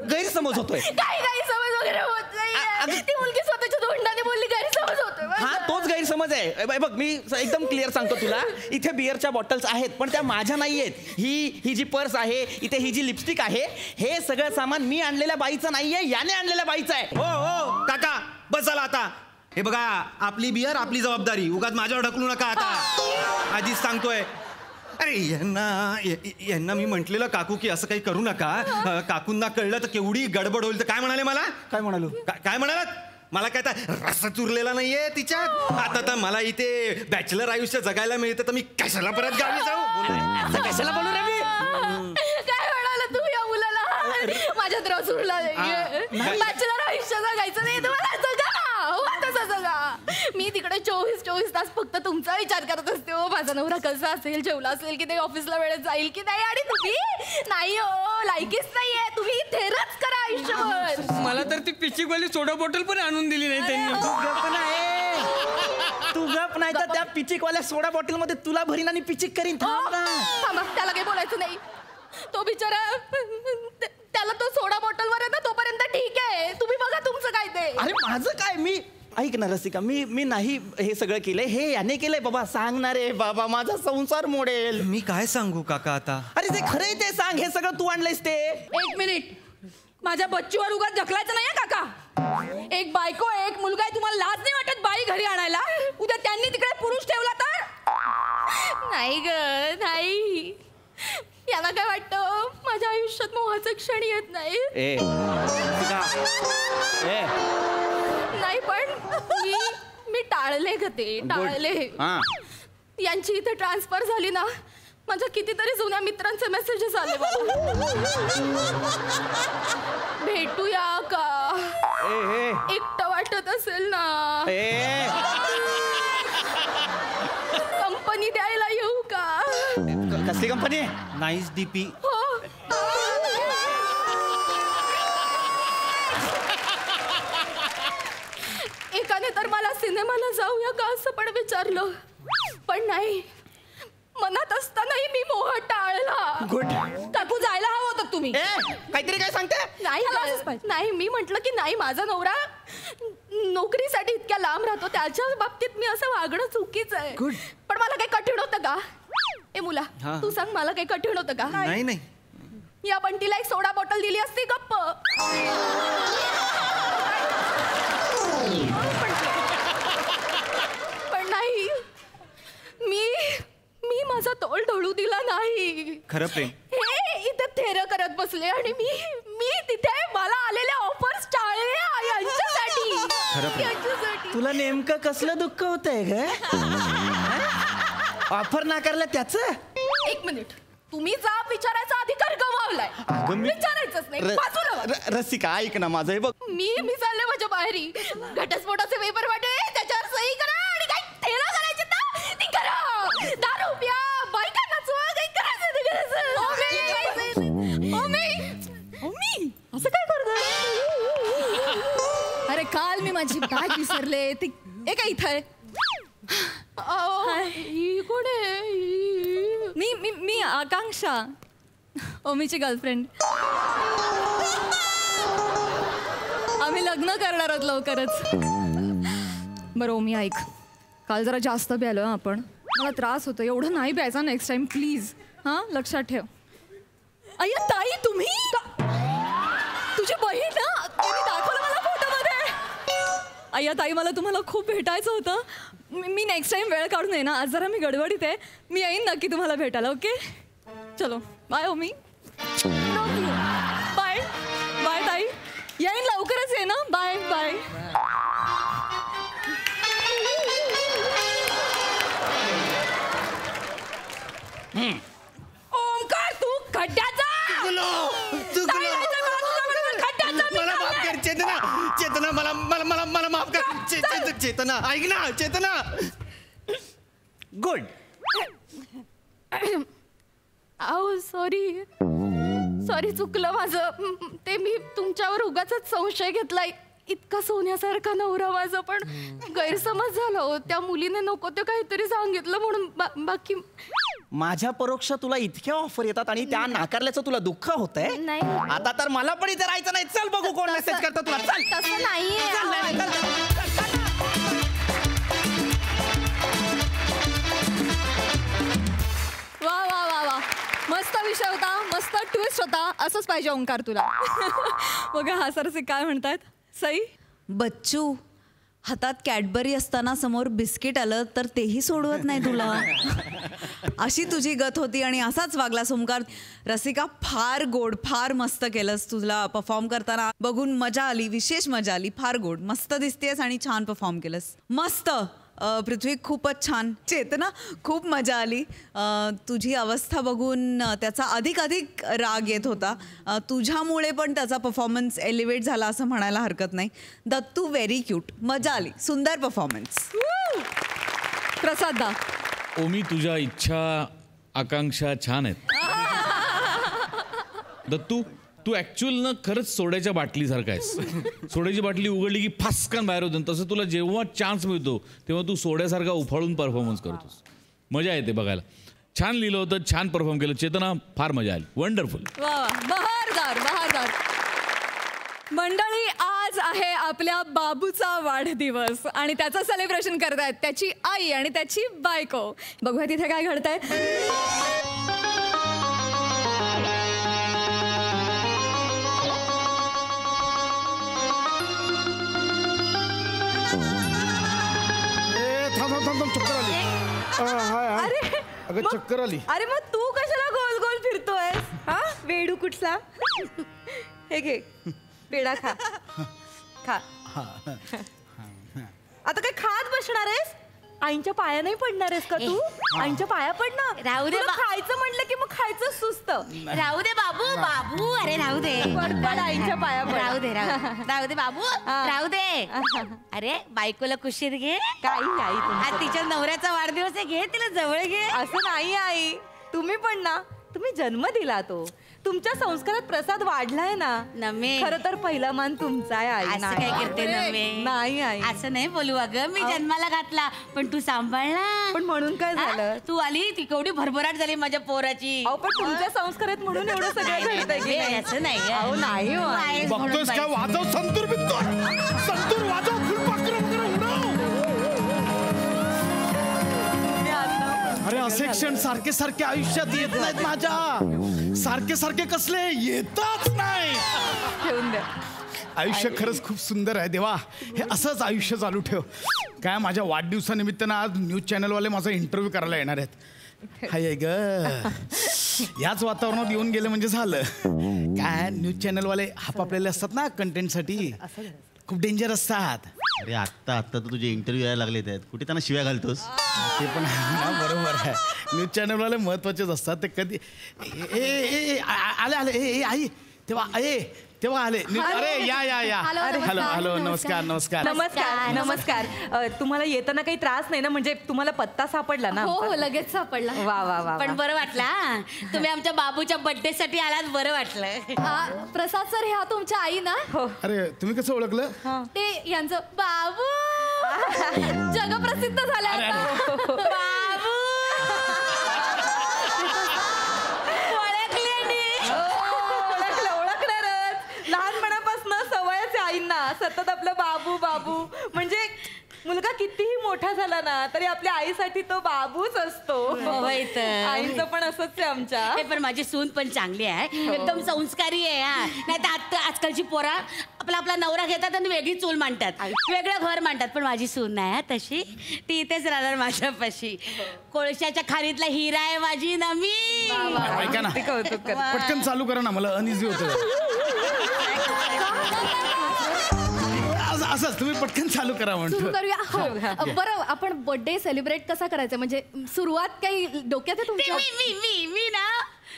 गैरसमज होतोय. काय गैरसमज वगैरे होत नाही. ती मुलगी स्वतःच्या तोंडाने बोलली, गैरसमज होतोय. हा तोच गैरसमज आहे. बघ मी एकदम क्लिअर सांगतो तुला. इथे बिअरच्या बॉटल्स आहेत पण त्या माझ्या नाही आहेत. ही जी पर्स आहे, इथे ही जी लिपस्टिक आहे, हे सगळं सामान मी आणलेल्या बाईचं नाहीये, याने आणलेल्या बाईचं आहे. हो काका बस झाला आता. हे बघा, आपली बियर आपली जबाबदारी, उगाच माझ्यावर ढकलू नका आता. आधीच सांगतोय. अरे यांना मी म्हटलेलं काकू की असं काही करू नका. काकूंना कळलं तर केवढी गडबड होईल. तर काय म्हणाले मला? काय म्हणालो? काय म्हणालात? मला काय तर रस्सा चुरलेला नाहीये तिच्यात. आता तर मला इथे बॅचलर आयुष्य जगायला मिळतं, तर मी कशाला परत गावी जाऊ? कशाला बोलू रे मी? काय म्हणाला तुम्ही या मुलाला? माझ्यात रस उरला बॅचलर आयुष्य जगायचं नाही तुम्हाला. मी तिकडे 24 तास फक्त तुमचा विचार करत असते. हो माझा नवरा कसा असेल, जेवला असेल की नाही, ऑफिसला वेळेत जाईल की नाही. आणि तुम्ही नाही हो, लायकीच नाहीये. तुम्ही थेरच करा आयुष्यभर. मला तर ती पिचिकवाली सोडा बॉटल पण आणून दिली नाही त्यांनी. तू गप नाही तर त्या पिचिकवाल्या सोडा बॉटल मध्ये तुला भरीन आणि पिचिक करीन. थांबा, त्याला काही बोलायचं नाही. तो बिचारा, त्याला तो सोडा बॉटल वर आहे ना, तोपर्यंत ठीक आहे. तुम्ही बघा तुमचं काय ते. अरे माझं काय? मी ऐक ना रसिका, मी नाही हे सगळं केलंय, हे याने केलंय. बाबा सांग ना रे बाबा, माझा संसार मोडेल. मी काय सांगू काका आता? अरे जे खरंय ते सांग. हे सगळं तू आणलंयस ते. 1 मिनिट, माझ्या बच्चूवर उगाच ढकलायचं नाही काका. एक बायको एक मुलगा आहे, तुम्हाला लाज नाही वाटत बाई घरी आणायला? उद्या त्यांनी तिकडे पुरुष ठेवला तर? नाही ग नाही. यांना काय वाटतं माझ्या आयुष्यात मोहाचे क्षण येत नाही. नाही पण मी टाळले ग ते, टाळले. यांची इथे ट्रान्सफर झाली ना, माझ्या कितीतरी जुन्या मित्रांचे मेसेजेस आले मला. भेटूया का? एकटं वाटत असेल ना, कंपनी द्यायला येऊ का? कसली कंपनी? Nice DP. हो. एकाने तर मला सिनेमाला जाऊया का असं पण विचारलं, पण नाही. मनात असतानाही मी मोह टाळला. गुड. काकू जायला हवं होतं तुम्ही. काहीतरी काय सांगते? नाही मी म्हटलं की नाही, माझा नवरा नोकरीसाठी इतक्या लांब राहतो, त्याच्या बाबतीत मी असं वागणं चुकीचं आहे. पण मला काही कठीण होतं का? ए मुला तू सांग, मला काही कठीण होतं का? नाही. या बंटीला एक सोडा बॉटल दिली असती गप्प. खरं प्रेम. हे इथे थेरं करत बसले आणि मी तिथे मला आलेल्या ऑफर्स टाळल्या यांच्यासाठी. तुला नेमकं कसलं दुःख होतंय ग? ऑफर नाकारलं त्याचं? एक मिनिट, तुम्ही जाब विचारायचा अधिकार गमावलाय. विचारायचंच नाही, बाजूला व्हा. रसिका ऐक ना माझं, हे बघ मी चालले माझ्या बाहेरी. घटस्फोटाचे पेपर वाटे, त्याच्यावर सही करा आणि काही थेरं करायची ना ती करा. दारू प्या, बायका नाचवा, काही करायचं ते करायचं. असं काय करतोय? अरे काल मी माझी बॅग विसरले. ती काय इथं आहे? ही कोण आहे? मी आकांक्षा, ओमीची गर्लफ्रेंड. आम्ही लग्न करणार आहोत लवकरच. बरं ओमी ऐक, काल जरा जास्त प्यालो आपण. मला त्रास होतो, एवढं नाही प्यायचं नेक्स्ट टाइम प्लीज. हां लक्षात ठेव. अय्या ताई, तुम्ही तुझी बहीण ना, तुम्ही दाखवलं मला फोटोमध्ये. अय्या ताई, मला तुम्हाला खूप भेटायचं होतं. मी नेक्स्ट टाइम वेळ काढून येईन. आज जरा मी गडबडीत आहे. मी येईन नक्की तुम्हाला भेटायला. ओके चलो बाय ओमी. बाय बाय ताई, येईन लवकरच ये ना. Bye bye. ओंकार, तू खड्ड्यात जा. मला माफ कर चेतना. चेतना मला मला मला मला माफ कर. चेतना ऐक ना. चेतना गुड. अहो सॉरी चुकलं माझं. ते मी तुमच्यावर उगाचच संशय घेतलाय. इतका सोन्यासारखा नवरा माझा, पण गैरसमज झाला हो. त्या मुलीने नको ते काहीतरी सांगितलं म्हणून. बाकी माझ्या परोक्ष तुला इतक्या ऑफर येतात आणि त्या नाकारल्याचं तुला दुःख होतंय? नाही. आता तर मला पण इथे राहायचं नाही. चल बघू कोण मेसेज करतं तुला. चल. तसं नाहीये. वा वा वा वा, मस्त विषय होता, मस्त ट्विस्ट होता. असंच पाहिजे ओंकार तुला. बघा हा सरसे काय म्हणतात. सई, बच्चू, हातात कॅडबरी असताना समोर बिस्किट आलं तर तेही सोडवत नाही तुला. अशी तुझी गत होती आणि असाच वागलास ओंकार. रसिका, फार गोड, फार मस्त केलंस. तुला परफॉर्म करताना बघून मजा आली, विशेष मजा आली. फार गोड, मस्त दिसतेस आणि छान परफॉर्म केलंस. मस्त. पृथ्वी, खूपच छान. चेतना, खूप मजा आली. तुझी अवस्था बघून त्याचा अधिक राग येत होता. तुझ्यामुळे पण त्याचा परफॉर्मन्स एलिव्हेट झाला असं म्हणायला हरकत नाही. दत्तू, व्हेरी क्यूट, मजा आली, सुंदर परफॉर्मन्स. प्रसाद दा. ओमी, तुझ्या इच्छा आकांक्षा छान आहेत. दत्तू, तू ऍक्च्युअल ना खरंच सोड्याच्या बाटलीसारखा आहेस. सोड्याची बाटली उघडली की फास्कन बाहेर होते. तसं तुला जेव्हा चान्स मिळतो तेव्हा तू सोड्यासारखा उफाळून परफॉर्मन्स करतोस. मजा येते बघायला. छान लिहिलं होतं, छान परफॉर्म केलं. चेतना, फार मजा आली. वंडरफुल. वा, बहारदार बहारदार. मंडळी, आज आहे आपल्या बाबूचा वाढदिवस आणि त्याचं सेलिब्रेशन करतायत त्याची आई आणि त्याची बायको. बघूया तिथे काय घडतंय. चक्कर आली. अरे अगं चक्कर आली. अरे मग तू कशाला गोल गोल फिरतोय? हा, वेडू कुठला? हे घे, पेढा खा. खा. आता काय खात बसणार आहेस? आईंच्या पाया नाही पडणार आहेस का तू? आईंच्या पाया पडणार. राहू दे. खायचं म्हटलं की मग खायचं सुस्त. राहू दे बाबू. बाबू, अरे राहू दे. पड आईंच्या पाया पड. राहू दे राहू दे बाबू. राहू दे. अरे बायकोला कुशीत घे. काही नाही. आज तिच्या नवऱ्याचा वाढदिवस आहे, घे तिला जवळ घे. असं नाही आई, तुम्ही पण ना, तुम्ही जन्म दिला तो. तुमच्या संस्कारात प्रसाद वाढलाय ना नम्मे. खरं तर पहिला मान तुमचा आहे आई. असं काय करते नम्मे? नाही आई, असं नाही बोलू. अगं मी जन्माला घातला पण तू सांभाळला. पण म्हणून काय झालं? तू आली ती केवढी भरभराट झाली माझ्या पोराची. अहो पण तुमच्या संस्कारात म्हणून एवढं सगळं घडतंय की नाही? असं नाही. अहो नाही हो आई. बघतोयस का? वाजव संतूर बिंतूर. संतूर वाजव, फुलपाखरं वगैरे उडव. अरे असे क्षण सारखे सारखे आयुष्यात येत नाहीत माझ्या. सारखे सारखे कसले येतच नाही. ठेवून द्या. आयुष्य खरंच खूप सुंदर आहे देवा. हे असंच आयुष्य चालू ठेव. काय माझ्या वाढदिवसानिमित्तानं आज न्यूज चॅनलवाले माझा इंटरव्ह्यू करायला येणार आहेत. हाय ग. याच वातावरणात येऊन गेले म्हणजे झालं. काय न्यूज चॅनलवाले हापापलेले असतात ना कंटेंटसाठी, खूप डेंजर असतात. अरे आत्ता तर तुझे इंटरव्ह्यू यायला लागले आहेत, कुठे त्यांना शिव्या घालतोस? ते पण बरोबर आहे. न्यूज चॅनलवाले महत्वाचेच असतात. ते कधी आले आई तेव्हा आले. अरे या हॅलो नमस्कार. नमस्कार. तुम्हाला येताना काही त्रास नाही ना? म्हणजे तुम्हाला पत्ता सापडला ना? हो लगेच सापडला. वा. पण बरं वाटलं तुम्ही आमच्या बाबूच्या बर्थडे साठी आलात, बरं वाटलं. प्रसाद सर ह्या तुमच्या आई ना? हो. अरे तुम्ही कसं ओळखलं? ते यांचं बाबू जगप्रसिद्ध झालाय बाबू. सतत आपलं बाबू म्हणजे मुलगा कितीही मोठा झाला ना तरी आपल्या आईसाठी तो बाबूच असतो. आईचं पण असंच आहे आमच्या. पण माझी सून पण चांगली आहे, एकदम संस्कारी आहे. नाही तर आजकालची पोरा आपला नवरा घेतात आणि वेगळी चूल मांडतात, वेगळं घर मांडतात. पण माझी सून नाही तशी, ती इथेच राहणार माझ्यापाशी. कोळशाच्या खाणीतला हिरा आहे माझी नमी. ऐका ना, पटकन चालू करा ना, मला अनइझी होतं. असंच तुम्ही पटकन चालू करा म्हणतो. सुरू करूया. बरं आपण बर्थडे सेलिब्रेट कसा करायचा, म्हणजे सुरुवात काही डोक्यात आहे तुमच्या? मी ना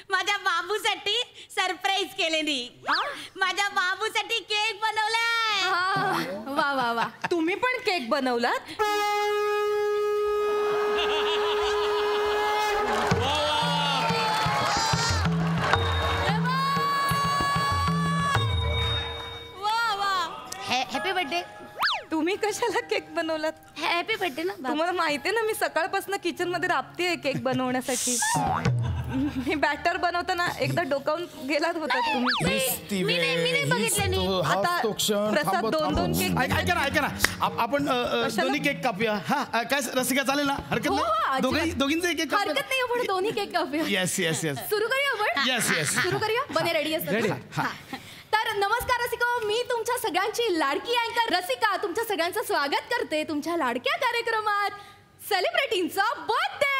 माझ्या बाबूसाठी सरप्राईज केलेली. माझ्या बाबूसाठी केक बनवलाय. वा. तुम्ही पण केक बनवलात? Happy birthday. तुम्ही कशाला केक बनवलात? हॅपी बर्थडे ना. तुम्हाला माहितीये ना मी सकाळपासून किचन मध्ये राबतेय केक बनवण्यासाठी. मी बॅटर बनवताना एकदा डोकावून गेलात होता तुम्ही. मी नाही बघितलं. आता प्रसाद 2 केक. ऐका ना आपण दोन्ही केक कापूया. हा काय रसिका चालेल ना? हरकत नाही. दोघींचे एक हरकत नाही. आपण दोन्ही केक कापूया. येस सुरू करूया आपण. येस सुरू करूया. बने रेडी असतात. तर नमस्कार रसिको, मी तुमच्या सगळ्यांची लाडकी अँकर रसिका तुमच्या सगळ्यांचं स्वागत करते तुमच्या लाडक्या कार्यक्रमात सेलिब्रिटींचा बर्थडे.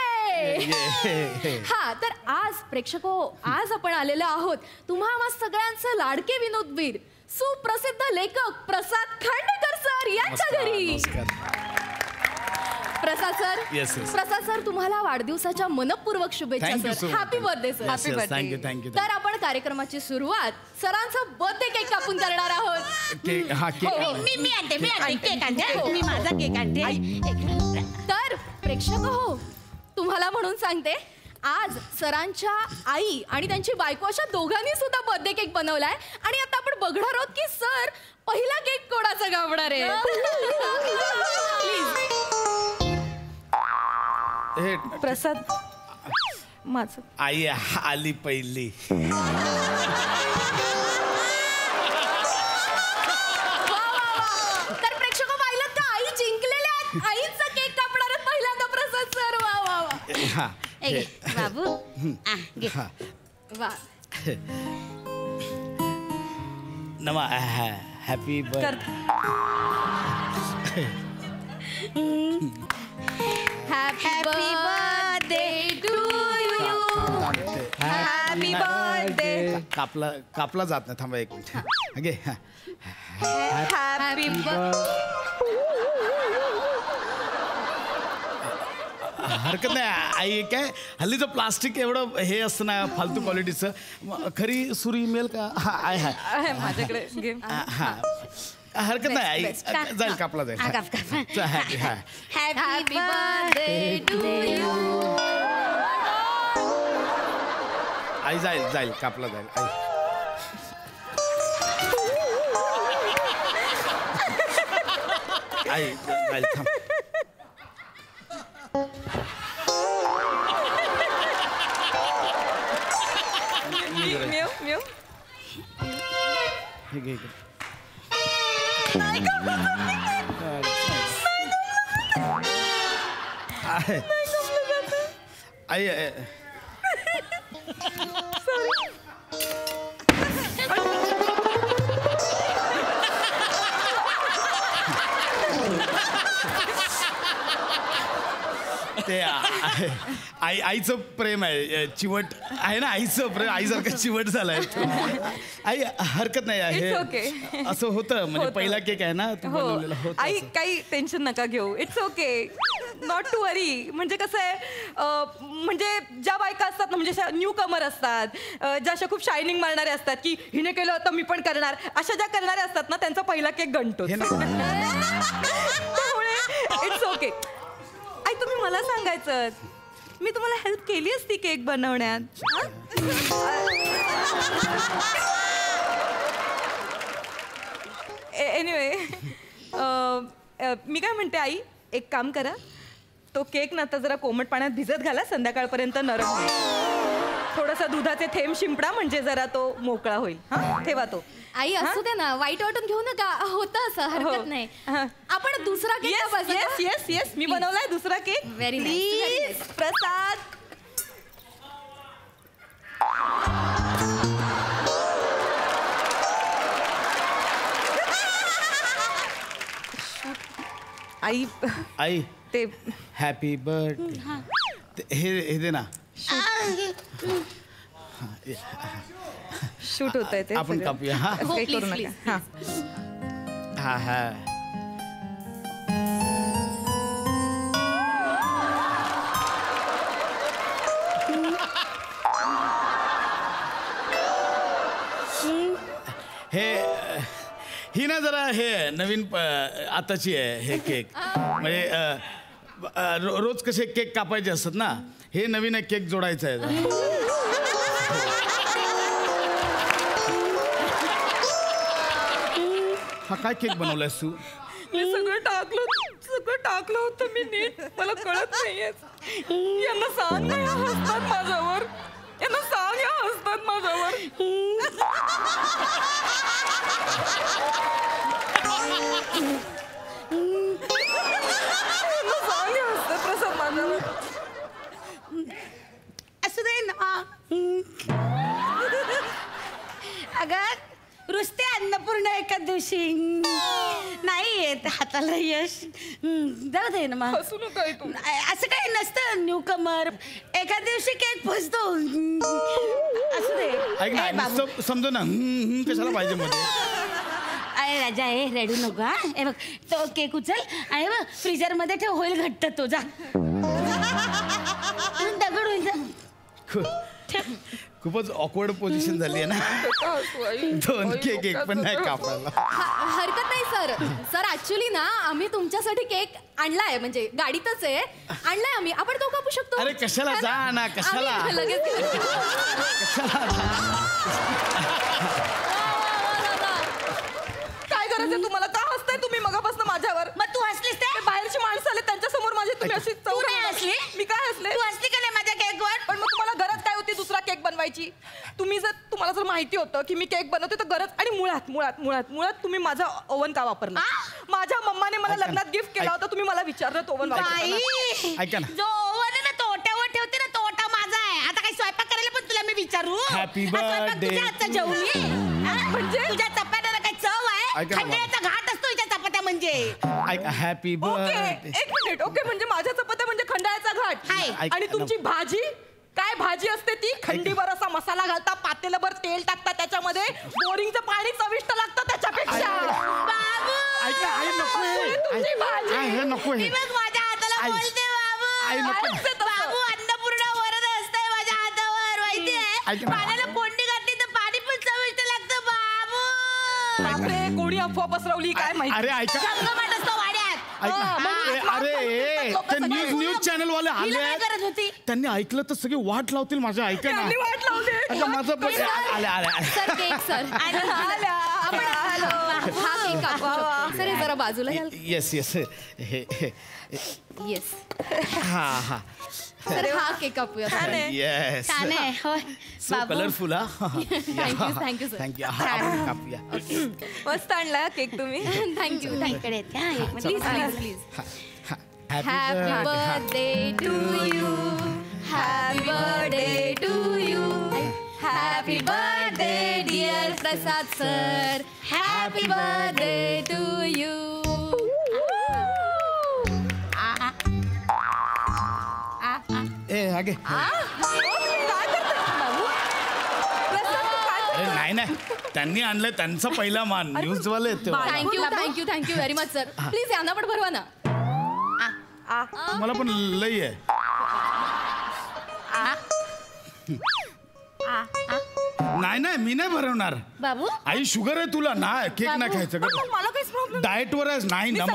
हा तर आज प्रेक्षको, आज आपण आलेलो आहोत तुम्हा आम्हा सगळ्यांचं लाडके विनोदवीर सुप्रसिद्ध लेखक प्रसाद खांडेकर सर यांच्या घरी. प्रसाद सर तुम्हाला वाढदिवसाच्या मनपूर्वक शुभेच्छा sir. Happy birthday sir. Happy birthday. तर आपण कार्यक्रमाची सुरुवात सरांचा बर्थडे केक कापून करणार आहोत. मी आणते केक आणते. मी माझा केक आणते. तर प्रेक्षक हो, तुम्हाला म्हणून सांगते, आज सरांच्या आई आणि त्यांची बायको अशा दोघांनी सुद्धा बर्थडे केक बनवलाय. आणि आता आपण बघणार आहोत की सर पहिला केक कोणाचा कापणार आहे. प्रसाद माझं. आई आली पहिली. तर प्रेक्षक पाहिलं का, आई जिंकलेल्या आहेत. आईचा केक कापणार आहेत पहिल्यांदा प्रसाद सर. वा. बाबू वा. नमा happy birthday. Happy birthday to you. Happy birthday. कापला जात नाही. थांबा एक मिनिट. ओके. हॅपी हरकत नाही आई. काय हल्लीचं प्लास्टिक एवढं हे असतं ना फालतू क्वालिटीचं. खरी सुरी मिळेल का? आहे माझ्याकडे. हरकत नाही आई, जाईल कापला जाईल. Happy birthday to you. आई जाईल कापला जाईल. आई जाईल. थांब. आई ते आईचं प्रेम आहे, चिवट आहे ना, आईचं प्रेम आईसारखं चिवट झालंय. आई हरकत नाही आहे, असं होतं. म्हणजे पहिला केक आहे ना तू बनवलेला होता. आई काही टेन्शन नका घेऊ. इट्स ओके, नॉट टू वरी. म्हणजे कसं आहे, म्हणजे ज्या बायका असतात ना, म्हणजे न्यू कमर असतात, ज्या अशा खूप शायनिंग मारणाऱ्या असतात की हिने केलं तर मी पण करणार, अशा ज्या करणाऱ्या असतात ना त्यांचा पहिला केक गणतो. त्यामुळे इट्स ओके. आई तुम्ही मला सांगायचं, मी तुम्हाला हेल्प केली असती केक बनवण्यात. एनिवे, मी काय म्हणते आई, एक काम करा, तो केक ना आता जरा कोमट पाण्यात भिजत घाला, संध्याकाळपर्यंत नरम होईल. थोडासा दुधाचे थेंब शिंपडा म्हणजे जरा तो मोकळा होईल. हा, ठेवा तो. आई असू दे ना, वाईट वाटून घेऊ नका, होतं असं, हरकत नाही. आपण दुसरा केक. येस येस येस, मी बनवलाय दुसरा केक. व्हेरी प्लीज प्रसाद. आई आई ते हॅपी बर्थडे हे दे ना. शूट होत आहे ते, आपण कापूया. हा काही करू नका. हा हा ही ना जरा हे नवीन आताची आहे हे केक. म्हणजे रोज कसे केक कापायचे असतात ना, हे नवीन एक केक जोडायचा आहे. हा काय केक बनवलायस तू? मी सगळं टाकलं होतं मी नीट, मला कळत नाहीये. यांना सांग, हसतात माझ्यावर. यांना सांग, हसतात माझ्यावर. प्रसाद माझ्यावर असू दे ना. अगं रुसते अन्नपूर्ण एका दिवशी नाही येत हाताला यश. जाऊ दे ना मग, हसू नका तू. असं काही नसतं, न्यू कमर एका दिवशी केक फसतो. असू दे. ऐक ना, समजू ना, कशाला पाहिजे मध्ये. अरे राजा, हे रेडू नको. हा हे बघ, तो केक उचल आणि बघ फ्रीजर मध्ये ठेव, होईल घट्ट तो. जा दगड होईल. खूपच ऑकवर्ड पोझिशन झाली आहे ना. 2 केक एक पण नाही कापायला. हरकत नाही सर. ऍक्च्युली ना आम्ही तुमच्यासाठी केक आणलाय, म्हणजे गाडीतच आहे, आणलाय आम्ही. आपण तो कापू शकतो. अरे कशाला, जा ना, कशाला लगेच. काय करायचं तुम्हाला? का हसताय तुम्ही मगापासून माझ्यावर? मग तू हसलीस ते? बाहेरची माणसं आले त्यांच्या समोर माझी तुम्ही अशी तू नाही हसली? मी काय हसले? तू हसली का नाही माझ्या केकवर? पण मग तुम्हाला गरज काय होती दुसरा केक बनवायची? तुम्हाला जर माहिती होतं की मी केक बनवते तर गरज, आणि मुळात तुम्ही माझा ओव्हन का वापरला? माझ्या मम्माने मला लग्नात गिफ्ट केला होता, तुम्ही मला विचारलं ओव्हन वापरला? ऐका ना, जो ओव्हन आहे ना तो ओट्यावर ठेवते ना, तो ओटा माझा आहे. आता काही स्वयंपाक करायला पण तुला मी विचारू? हॅपी हा स्वयंपाक बर्थडे. तुझ्या हातचा जेवू मी? म्हणजे तुझ्या चपात्याला काही चव आहे? ऐका ना, खंडाळ्याचा घाट असतो इथे चपात्या म्हणजे. ऐका, हॅपी ओके, बर्थडे. एक मिनिट. ओके, म्हणजे माझ्या चपात्या म्हणजे खंडाळ्याचा घाट. हाय. आणि तुमची भाजी काय भाजी असते ती? खंडीभर असा मसाला घालता, पातेलभर तेल टाकता, त्याच्यामध्ये बोरिंगचं पाणी चविष्ट लागतं त्याच्यापेक्षा. बाबू ऐका, आई नको तुमची भाजी. हे नको हे. मी बघ माझ्या हाताला आई. बोलते आई बाबू. नको. बाबू अन्नपूर्णा वरद असते माझ्या हातावर, माहितीये? ऐक ना. पाण्याला फोडणी घातली तर पाणी पण चविष्ट लागतं बाबू. बापरे, कोणी अफवा पसरवली काय माहिती? अरे ऐका, जंगमाट असतो वाड्यात. अरे ते न्यूज चॅनल वाले आले हिला काय आहेत. गरज होती? त्यांनी ऐकलं तर सगळे वाट लावतील माझ्या. ऐका ना, त्यांनी वाट लावली. आता माझं आले सर केक सर. आपण हा केक कापू शकतो. सर हे जरा बाजूला घ्याल. येस येस येस हा सर, हा केक कापूया. येस. छान आहे होय सो बाबू. कलरफुल. Thank you sir. थँक्यू. आपण कापूया. मस्त आणला केक तुम्ही. थँक्यू. इकडे येते, हा, एक minute. Please please. Happy Happy birthday to you. Happy birthday to you. Happy birthday dear Prasad sir. Happy birthday to you. आगे अरे नाही त्यांनी आणलंय त्यांचा पहिला मान न्यूजवाले thank you very much sir. Please यांना पण भरवा ना. मला पण लई आहे. नाही मी नाही भरवणार बाबू. आई शुगर आहे तुला ना केक नाही खायचं मला काहीच प्रॉब्लेम डाएट वर आहेस नाही ना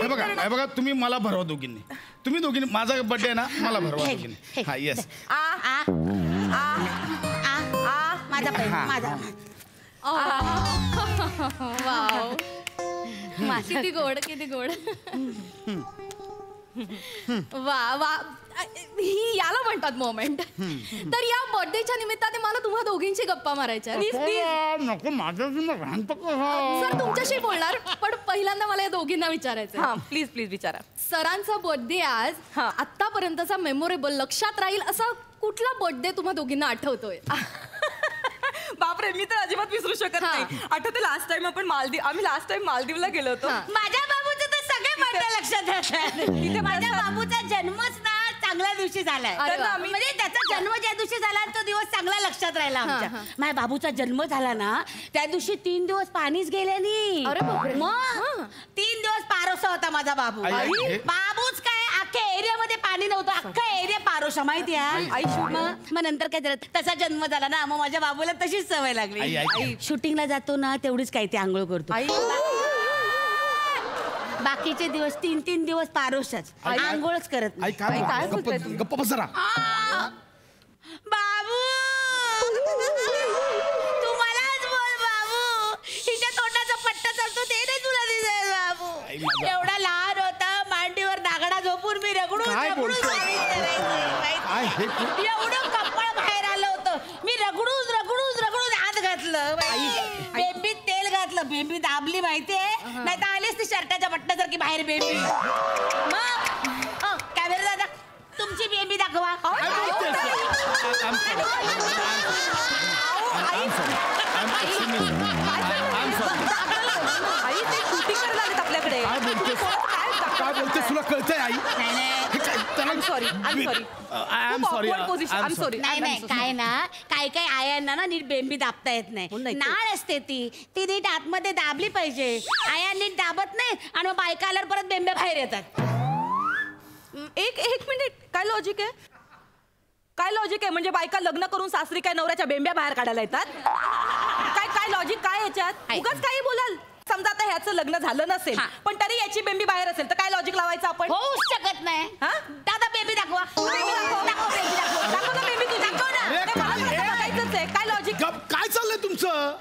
हे बघा तुम्ही मला भरवा दोघींनी. तुम्ही दोघींनी माझा बर्थडे आहे ना मला भरवा दोघींनी. हा येस माझा वाव किती गोड वा ही याला म्हणतात मोमेंट. तर या बर्थडेच्या निमित्ताने मला तुम्हा दोघींची गप्पा मारायच्या. नको माझं सर तुमच्याशी बोलणार पण पहिल्यांदा मला या दोघींना विचारायचं. प्लीज विचारा. सरांचा बर्थडे आज आतापर्यंतचा मेमोरेबल लक्षात राहील असा कुठला बर्थडे तुम्हा दोघींना आठवतोय? बापरे मी तर अजिबात विसरू शकत नाही. आठवते लास्ट टाइम आम्ही लास्ट टाइम मालदीवला गेलो होतो. माझ्या बाबूचं तर सगळे बर्थडे लक्षात राहतात. माझ्या बाबूचा जन्मच ना चांगल्या दिवशी झालाय. म्हणजे त्याचा जन्म ज्या दिवशी झाला तो दिवस चांगला लक्षात राहिला आमच्या. माझ्या बाबूचा जन्म झाला ना त्या दिवशी 3 दिवस पाणीच गेले नाही. मग 3 दिवस पारोसा होता माझा बाबू. बाबूच काय अख्ख्या एरियामध्ये पाणी नव्हतं. अख्खा एरिया पारोसा माहिती आहे. मग नंतर काय झालं तसा जन्म झाला ना मग माझ्या बाबूला तशीच सवय लागली. शूटिंगला जातो ना तेवढीच काय ते आंघोळ करतो. बाकीचे दिवस 3 दिवस पारोशाच आंघोळच करत नाही. गप्पा बसरा बाबू तू मलाच बोल बाबू. हिच्या तोंडाचा पट्टा चालतो ते नाही तुला दिसेल बाबू. एवढा लहान होता मांडीवर नागडा झोपून मी रगडून एवढं कपाळ बाहेर आलं होतं. मी रगडून हात घातलं. बेंबीत तेल घातलं बेंबी दाबली माहितीये नाही तर आलीच ती शर्टाच्या बट्टासारखी बाहेर बेंबी. मग कॅमेरा दादा तुमची बेंबी दाखवा. आपल्याकडे काय बोलते तुला कळतंय आई? नाही काय ना काय आयांना ना नीट बेंबी दाबता येत नाही. नाळ असते ती नीट आतमध्ये दाबली पाहिजे. आया नीट दाबत नाही आणि मग बायका आल्यावर परत बेंब्या बाहेर येतात. एक मिनिट काय लॉजिक आहे म्हणजे बायका लग्न करून सासरी काय नवऱ्याच्या बेंब्या बाहेर काढायला येतात? काय लॉजिक काय याच्यात? उगाच काही बोलाल. समजा आता ह्याचं लग्न झालं नसेल पण तरी याची बेंबी बाहेर असेल तर काय लॉजिक लावायचं आपण? होऊच शकत नाही. दादा बेबी दाखवा. दाखव ना बेबी तू दाखव ना. काय लॉजिक काय चाललंय तुमचं?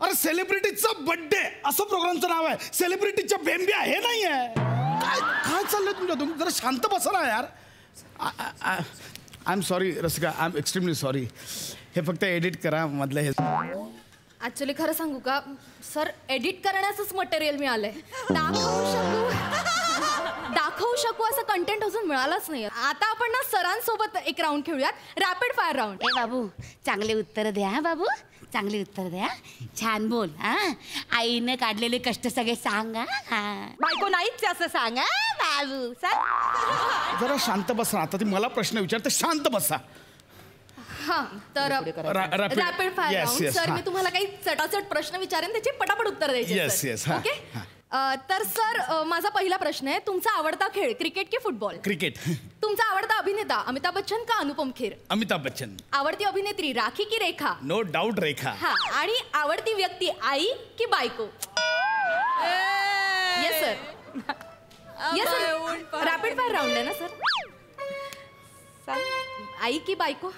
अरे सेलिब्रिटीचा बर्थडे असं प्रोग्रामचं नाव आहे. सेलिब्रिटीच्या बेंब्या हे नाही आहे. काय चाललंय तुमच्या? तुम्ही जरा शांत बसा ना यार. I am sorry Rasika I am extremely sorry. हे फक्त एडिट करा मधलं हे. ऍक्च्युली खरं सांगू का सर एडिट करण्याचंच मटेरियल मिळालंय. दाखवू शकू असं कंटेंट अजून मिळालंच नाही. आता आपण ना सरांसोबत एक राऊंड खेळूयात. Rapid fire round. ए बाबू चांगले उत्तर द्या बाबू. चांगले उत्तर द्या. छान बोल. आईने काढलेले कष्ट सगळे सांगा. बायको नाहीच असं सांगा बाबू. जरा शांत बसा. आता ती मला प्रश्न विचारते शांत बसा. तर रॅपिड फायर राऊंड. सर मी तुम्हाला काही चटाचट प्रश्न विचारेन त्याची पटापट उत्तर द्यायची. ओके तर सर माझा पहिला प्रश्न आहे तुमचा आवडता खेळ क्रिकेट की फुटबॉल? क्रिकेट. तुमचा आवडता अभिनेता अमिताभ बच्चन का अनुपम खेर? अमिताभ बच्चन. आवडती अभिनेत्री राखी की रेखा? नो डाऊट रेखा. आणि आवडती व्यक्ती आई की बायको? Yes sir rapid fire round आहे ना सर. आई की बायको?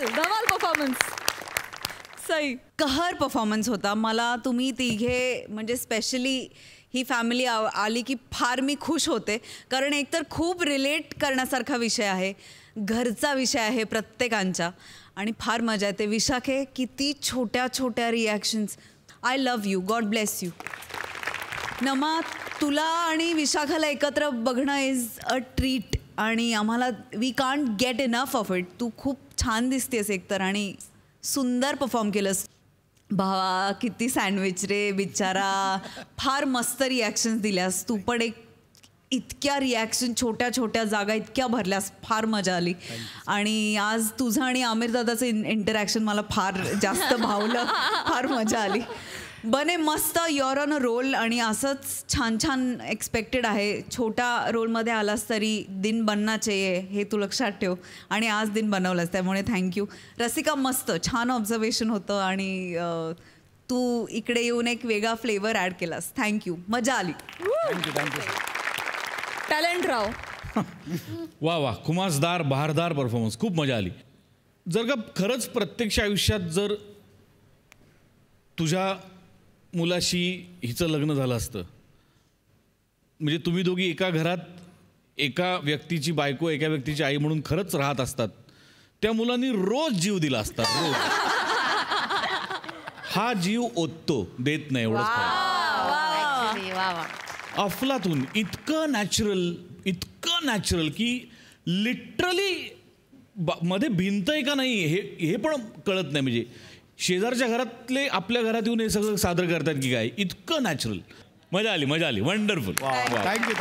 धमाल परफॉर्मन्स. सई कहर परफॉर्मन्स होता. मला तुम्ही तिघे म्हणजे स्पेशली ही फॅमिली आली की फार मी खुश होते. कारण एकतर खूप रिलेट करण्यासारखा विषय आहे. घरचा विषय आहे प्रत्येकांच्या आणि फार मजा येते. विशाखे किती छोट्या छोट्या reactions. I love you. God bless you. नमा तुला आणि विशाखाला एकत्र बघणं इज अ ट्रीट. आणि आम्हाला we can't get enough of it. तू खूप छान दिसतेस एकतर आणि सुंदर परफॉर्म केलंस. भावा किती सँडविच रे बिचारा. फार मस्त रिॲक्शन्स दिल्यास तू पण. इतक्या रिॲक्शन छोट्या छोट्या जागा इतक्या भरल्यास. फार मजा आली. आणि आज तुझं आणि आमिर दादाचं इंटरॅक्शन मला फार जास्त भावलं. फार मजा आली. बने मस्त. You're on a roll. आणि असंच छान छान एक्सपेक्टेड आहे. छोट्या रोलमध्ये आलास तरी दिन बनना चाहिए हे तू लक्षात ठेव. आणि आज दिन बनवलंस त्यामुळे थँक्यू. रसिका मस्त छान ऑब्झर्वेशन होतं. आणि तू इकडे येऊन एक वेगळा फ्लेवर ॲड केलास. थँक्यू. मजा आली. टॅलेंट राव. वा वा खुमासदार बहारदार परफॉर्मन्स. खूप मजा आली. जर का खरंच प्रत्यक्ष आयुष्यात जर तुझ्या मुलाशी हिचं लग्न झालं असतं म्हणजे तुम्ही दोघी एका घरात एका व्यक्तीची बायको एका व्यक्तीची आई म्हणून खरंच राहत असतात त्या मुलांनी रोज जीव दिला असता. रोज हा जीव ओततो देत नाही एवढंच. अफलातून इतकं नॅचरल की लिटरली मध्ये भिंत आहे का नाही हे पण कळत नाही. म्हणजे शेजारच्या घरातले आपल्या घरात येऊन हे सगळं सादर करतात की काय. इतकं नॅचरल. मजा आली. वंडरफुल. थँक्यू.